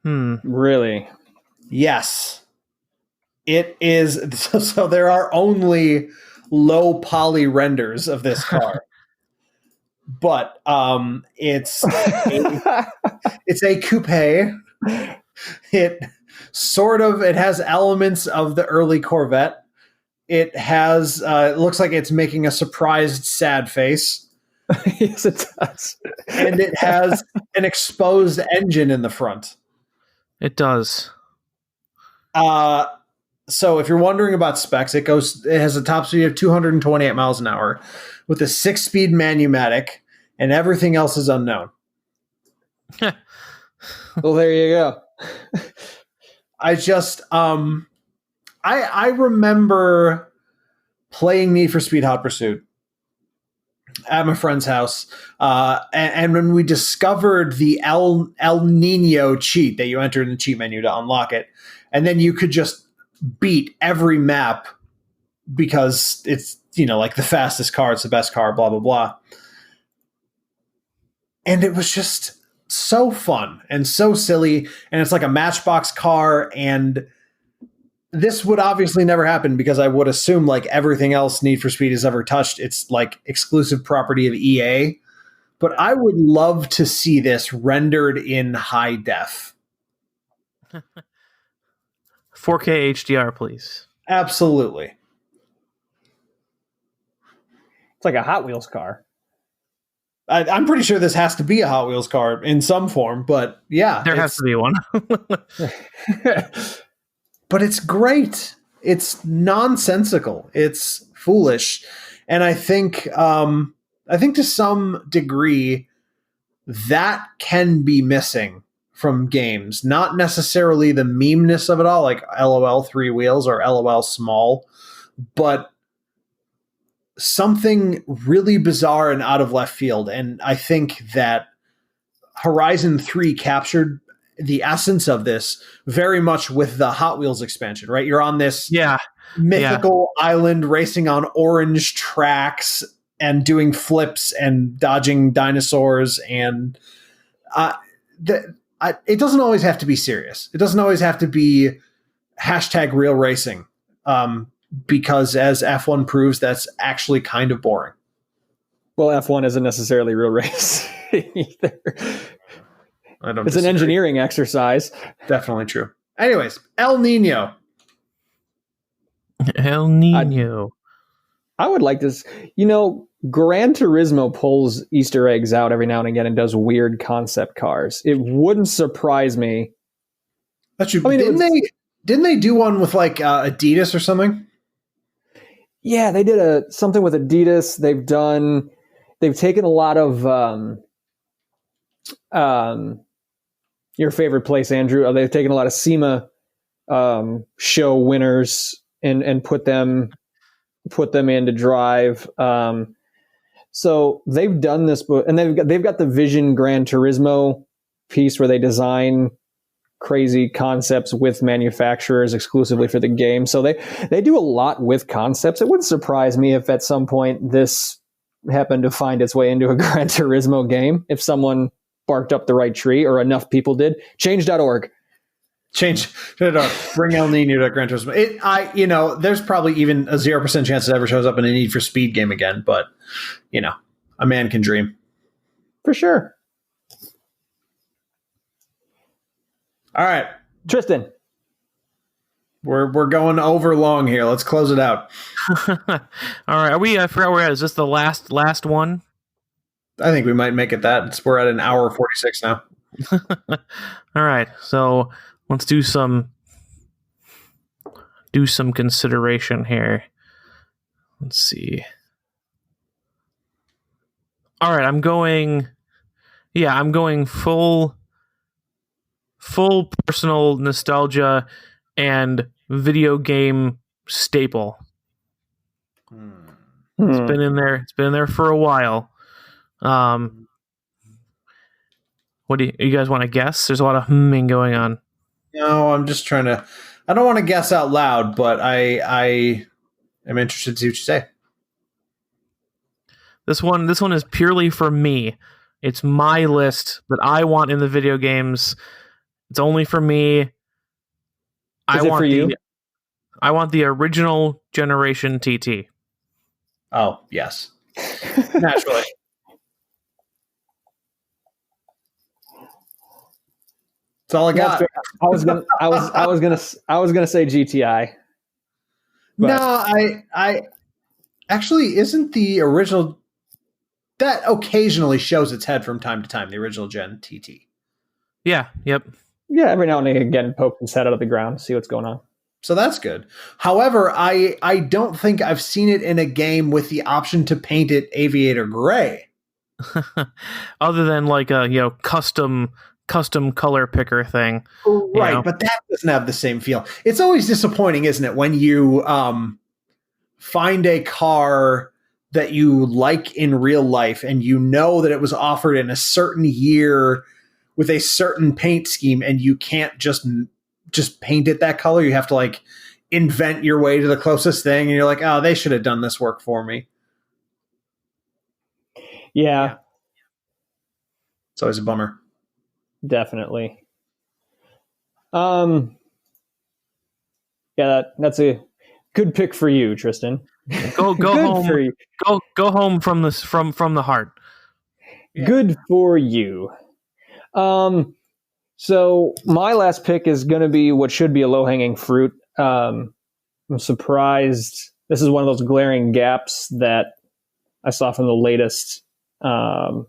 Really? Yes. It is. So there are only low poly renders of this car. But it's a coupe. It has elements of the early Corvette. It has, it looks like it's making a surprised, sad face. Yes, it does. And it has an exposed engine in the front. It does. So if you're wondering about specs, it has a top speed of 228 miles an hour with a 6-speed Manumatic, and everything else is unknown. Well, there you go. I just, I remember playing Need for Speed Hot Pursuit at my friend's house, and when we discovered the El Nino cheat that you enter in the cheat menu to unlock it, and then you could just beat every map because it's, like the fastest car, it's the best car, blah, blah, blah. And it was just so fun and so silly, and it's like a Matchbox car, and this would obviously never happen because I would assume, like everything else Need for Speed has ever touched, it's like exclusive property of EA. But I would love to see this rendered in high def. 4K HDR, please. Absolutely. It's like a Hot Wheels car. I'm pretty sure this has to be a Hot Wheels car in some form, but yeah. There has to be one. But it's great. It's nonsensical. It's foolish. And I think to some degree that can be missing from games. Not necessarily the memeness of it all, like LOL 3 wheels or LOL small, but something really bizarre and out of left field. And I think that Horizon 3 captured the essence of this very much with the Hot Wheels expansion, right? You're on this mythical island racing on orange tracks and doing flips and dodging dinosaurs. And it doesn't always have to be serious. It doesn't always have to be #real racing. Because as F1 proves, that's actually kind of boring. Well, F1 isn't necessarily real race either. I don't. It's disagree. an engineering exercise. Definitely true. Anyways, El Nino. El Nino. I would like this. Gran Turismo pulls Easter eggs out every now and again and does weird concept cars. It wouldn't surprise me. That's true. Didn't they do one with like Adidas or something? Yeah, they did something with Adidas. They've taken a lot of your favorite place, Andrew. They've taken a lot of SEMA show winners and put them into Drive. So they've done this, and they've got the Vision Gran Turismo piece where they design crazy concepts with manufacturers exclusively for the game. So they do a lot with concepts. It wouldn't surprise me if at some point this happened to find its way into a Gran Turismo game, if someone barked up the right tree, or enough people did. Change.org. Bring El Nino to Gran Turismo. There's probably even a 0% chance it ever shows up in a Need for Speed game again, but a man can dream. For sure. All right, Tristan. We're going over long here. Let's close it out. All right, I forgot where we're at. Is this the last one? I think we might make it that. We're at an hour 46 now. All right, so let's do some consideration here. Let's see. All right, I'm going full personal nostalgia and video game staple. It's been in there. It's been in there for a while. What do you guys want to guess? There's a lot of humming going on. No, I'm just trying to. I don't want to guess out loud, but I am interested to see what you say. This one is purely for me. It's my list that I want in the video games. It's only for me. Is it for you? I want the original generation TT. Oh, yes. Naturally. That's all I got. I was gonna say GTI. But. No, I actually isn't the original. That occasionally shows its head from time to time. The original Gen TT. Yeah. Yep. Yeah, every now and again, poke its head out of the ground, see what's going on. So that's good. However, I don't think I've seen it in a game with the option to paint it aviator gray. Other than like a custom color picker thing. Right, but that doesn't have the same feel. It's always disappointing, isn't it, when you find a car that you like in real life and you know that it was offered in a certain year with a certain paint scheme, and you can't just paint it that color. You have to like invent your way to the closest thing, and you're like, oh, they should have done this work for me. Yeah. It's always a bummer. Definitely. Yeah, that's a good pick for you, Tristan. Go home. Go home from this from the heart. Yeah. Good for you. So my last pick is going to be what should be a low-hanging fruit. I'm surprised. This is one of those glaring gaps that I saw from the latest Gran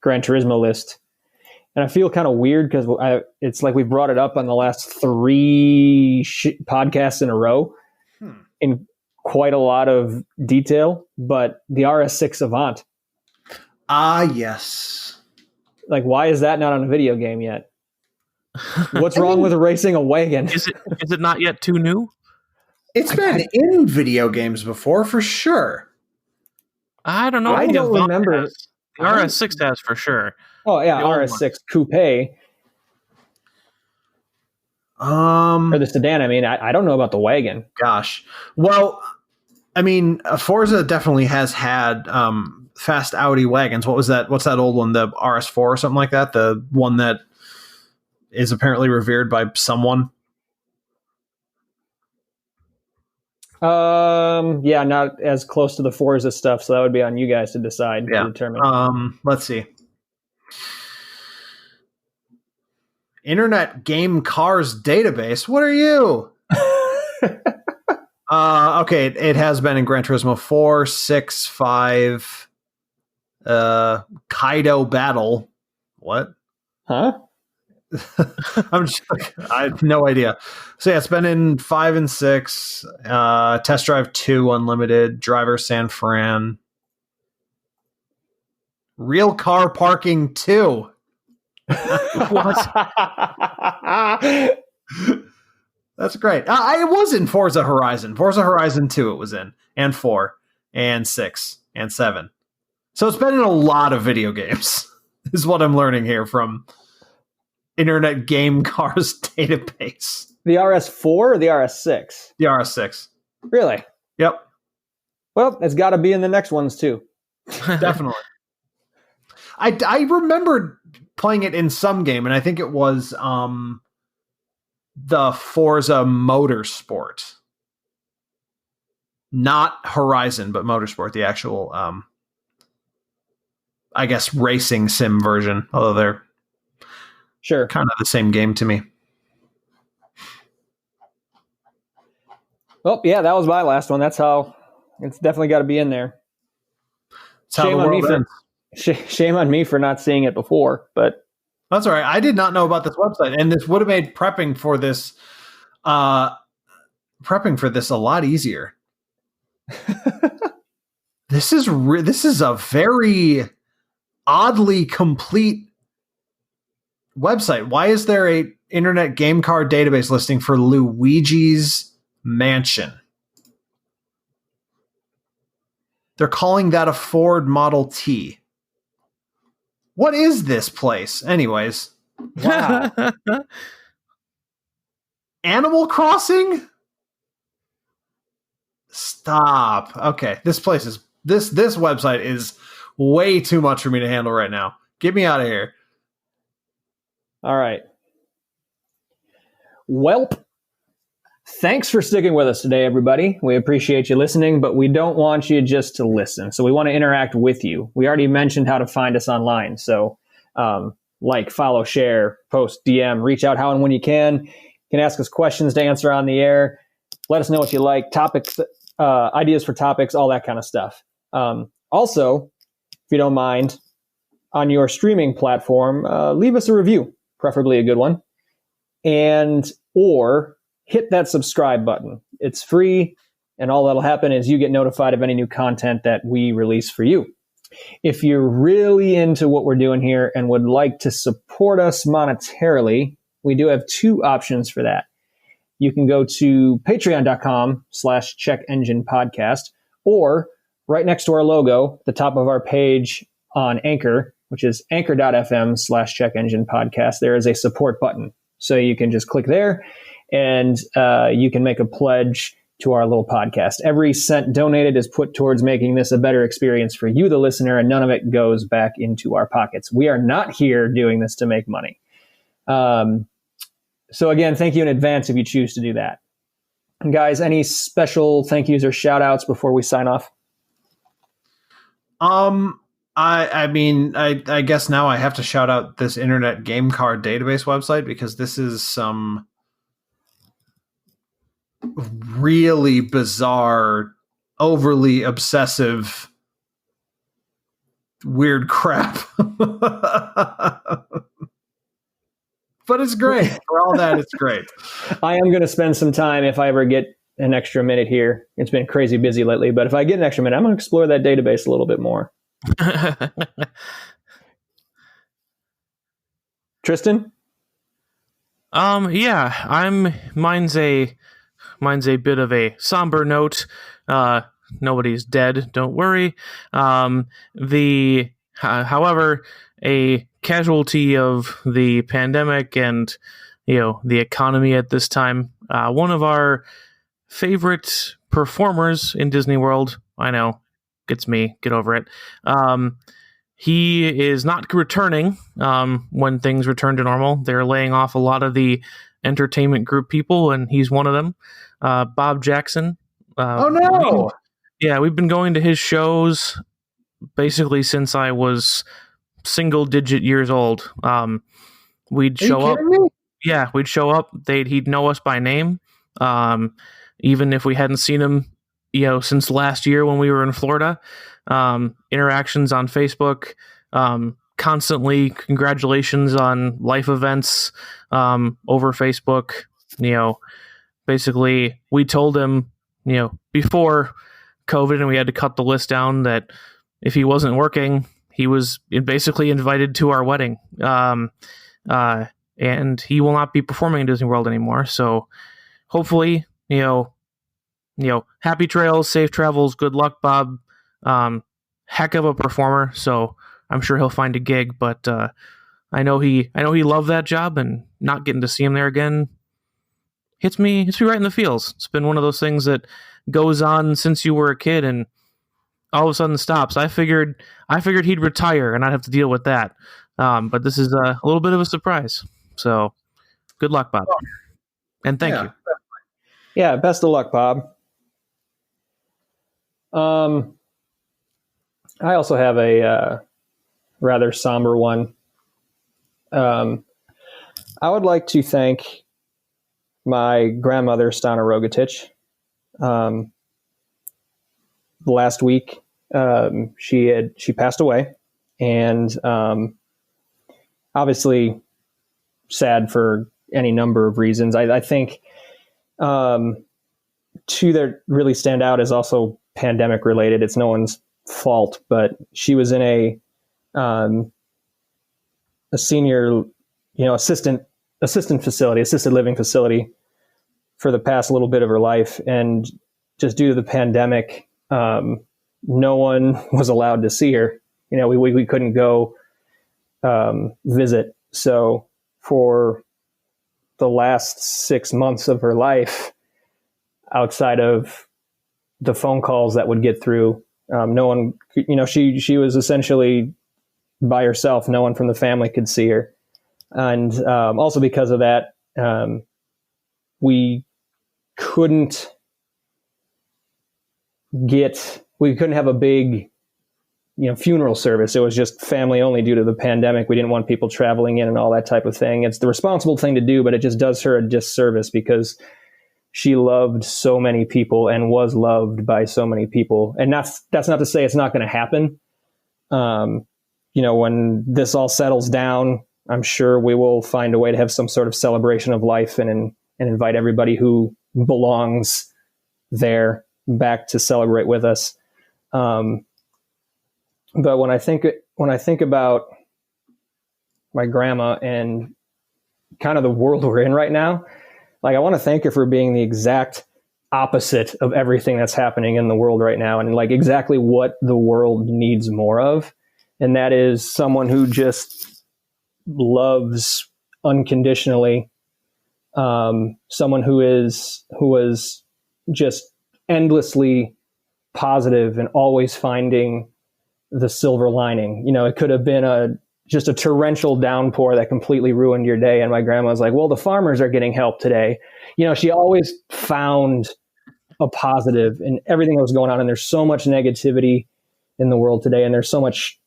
Turismo list. And I feel kind of weird because it's like we brought it up on the last 3 podcasts in a row in quite a lot of detail. But the RS6 Avant. Ah, yes. Like, why is that not on a video game yet? What's wrong with racing a wagon? Is it not yet too new? It's been in video games before, for sure. I don't know. I don't remember. The RS6 has for sure. Oh yeah, RS6 Coupe. Or the sedan. I mean, I don't know about the wagon. Gosh. Well, I mean, Forza definitely has had fast Audi wagons. What was that? What's that old one? The RS4 or something like that? The one that is apparently revered by someone. Yeah, not as close to the Forza stuff, so that would be on you guys to decide. Yeah. To determine. Let's see. Internet Game Cars Database. What are you? Okay, it has been in Gran Turismo 4, 6, 5, Kaido Battle. What? Huh? I have no idea. So yeah, it's been in 5 and 6, Test Drive 2 Unlimited, Driver San Fran, Real Car Parking 2. What? That's great. It was in Forza Horizon. Forza Horizon 2 it was in, and 4, and 6, and 7. So it's been in a lot of video games, is what I'm learning here from Internet Game Cars Database. The RS4 or the RS6? The RS6. Really? Yep, Well, it's got to be in the next ones too. definitely. I remembered playing it in some game, and I think it was the Forza Motorsport. Not Horizon, but Motorsport, the actual, I guess, racing sim version, although they're Sure. kind of the same game to me. Oh, yeah, that was my last one. That's how it's definitely got to be in there. That's how the world ends. Shame on me for not seeing it before, but That's all right. I did not know about this website, and this would have made prepping for this a lot easier. This is a very oddly complete website. Why is there a Internet Game Card Database listing for Luigi's Mansion? They're calling that a Ford Model T. What is this place? Anyways. wow. Animal Crossing? Stop. Okay, this website is way too much for me to handle right now. Get me out of here. All right. Welp. Thanks for sticking with us today, everybody. We appreciate you listening, but we don't want you just to listen. So we want to interact with you. We already mentioned how to find us online. So like, follow, share, post, DM, reach out how and when you can. You can ask us questions to answer on the air. Let us know what you like, topics, ideas for topics, all that kind of stuff. Also, if you don't mind, on your streaming platform, leave us a review, preferably a good one, or hit that subscribe button. It's free, and all that'll happen is you get notified of any new content that we release for you. If you're really into what we're doing here and would like to support us monetarily, we do have two options for that. You can go to patreon.com/checkenginepodcast, or right next to our logo, the top of our page on Anchor, which is anchor.fm/checkenginepodcast, there is a support button. So you can just click there and you can make a pledge to our little podcast. Every cent donated is put towards making this a better experience for you, the listener, and none of it goes back into our pockets. We are not here doing this to make money. So again, thank you in advance if you choose to do that. And guys, any special thank yous or shout outs before we sign off? I mean, I guess now I have to shout out this Internet Game Card Database website, because this is some really bizarre, overly obsessive, weird crap. But it's great. For all that, it's great. I am going to spend some time, if I ever get an extra minute here. It's been crazy busy lately, but if I get an extra minute, I'm going to explore that database a little bit more. Tristan? Yeah, mine's a bit of a somber note. Nobody's dead, don't worry. However, a casualty of the pandemic and the economy at this time, one of our favorite performers in Disney World, I know, gets me, get over it. He is not returning when things return to normal. They're laying off a lot of the entertainment group people, and he's one of them. Bob Jackson. Oh no! We've been going to his shows basically since I was single-digit years old. We'd show up. Me? Yeah, we'd show up. He'd know us by name, even if we hadn't seen him, since last year when we were in Florida. Interactions on Facebook, constantly congratulations on life events over Facebook. Basically, we told him, before COVID, and we had to cut the list down, that if he wasn't working, he was basically invited to our wedding. And he will not be performing in Disney World anymore. So hopefully, happy trails, safe travels, good luck, Bob. Heck of a performer. So I'm sure he'll find a gig, but I know he loved that job, and not getting to see him there again hits me right in the feels. It's been one of those things that goes on since you were a kid and all of a sudden stops. I figured he'd retire and I'd have to deal with that. But this is a little bit of a surprise. So good luck, Bob. And thank you. Yeah, best of luck, Bob. I also have a rather somber one. I would like to thank my grandmother, Stana Rogatich. Last week, she passed away, and obviously sad for any number of reasons. I think two that really stand out is also pandemic related. It's no one's fault, but she was in a senior, assisted living facility for the past little bit of her life. And just due to the pandemic, no one was allowed to see her. We couldn't go visit. So for the last 6 months of her life, outside of the phone calls that would get through, no one, she was essentially by herself. No one from the family could see her. And also because of that, we couldn't have a big, funeral service. It was just family only due to the pandemic. We didn't want people traveling in and all that type of thing. It's the responsible thing to do, but it just does her a disservice because she loved so many people and was loved by so many people. And that's not to say it's not going to happen. When this all settles down, I'm sure we will find a way to have some sort of celebration of life and invite everybody who belongs there back to celebrate with us. But when I think about my grandma and kind of the world we're in right now, like, I want to thank her for being the exact opposite of everything that's happening in the world right now, and like exactly what the world needs more of. And that is someone who just loves unconditionally, someone who is just endlessly positive and always finding the silver lining. It could have been just a torrential downpour that completely ruined your day, and my grandma was like, well, the farmers are getting help today. She always found a positive in everything that was going on. And there's so much negativity in the world today, and there's so much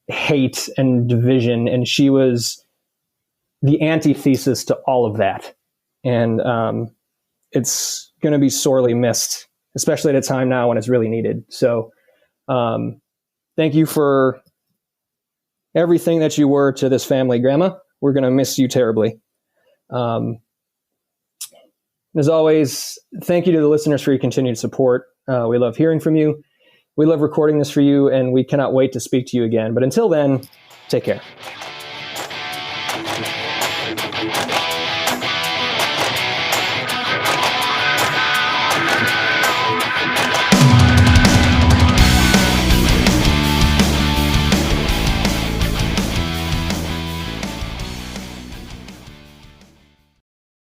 hate and division, and she was the antithesis to all of that. And it's going to be sorely missed, especially at a time now when it's really needed. So thank you for everything that you were to this family, Grandma. We're going to miss you terribly. As always, thank you to the listeners for your continued support. We love hearing from you. We love recording this for you, and we cannot wait to speak to you again. But until then, take care.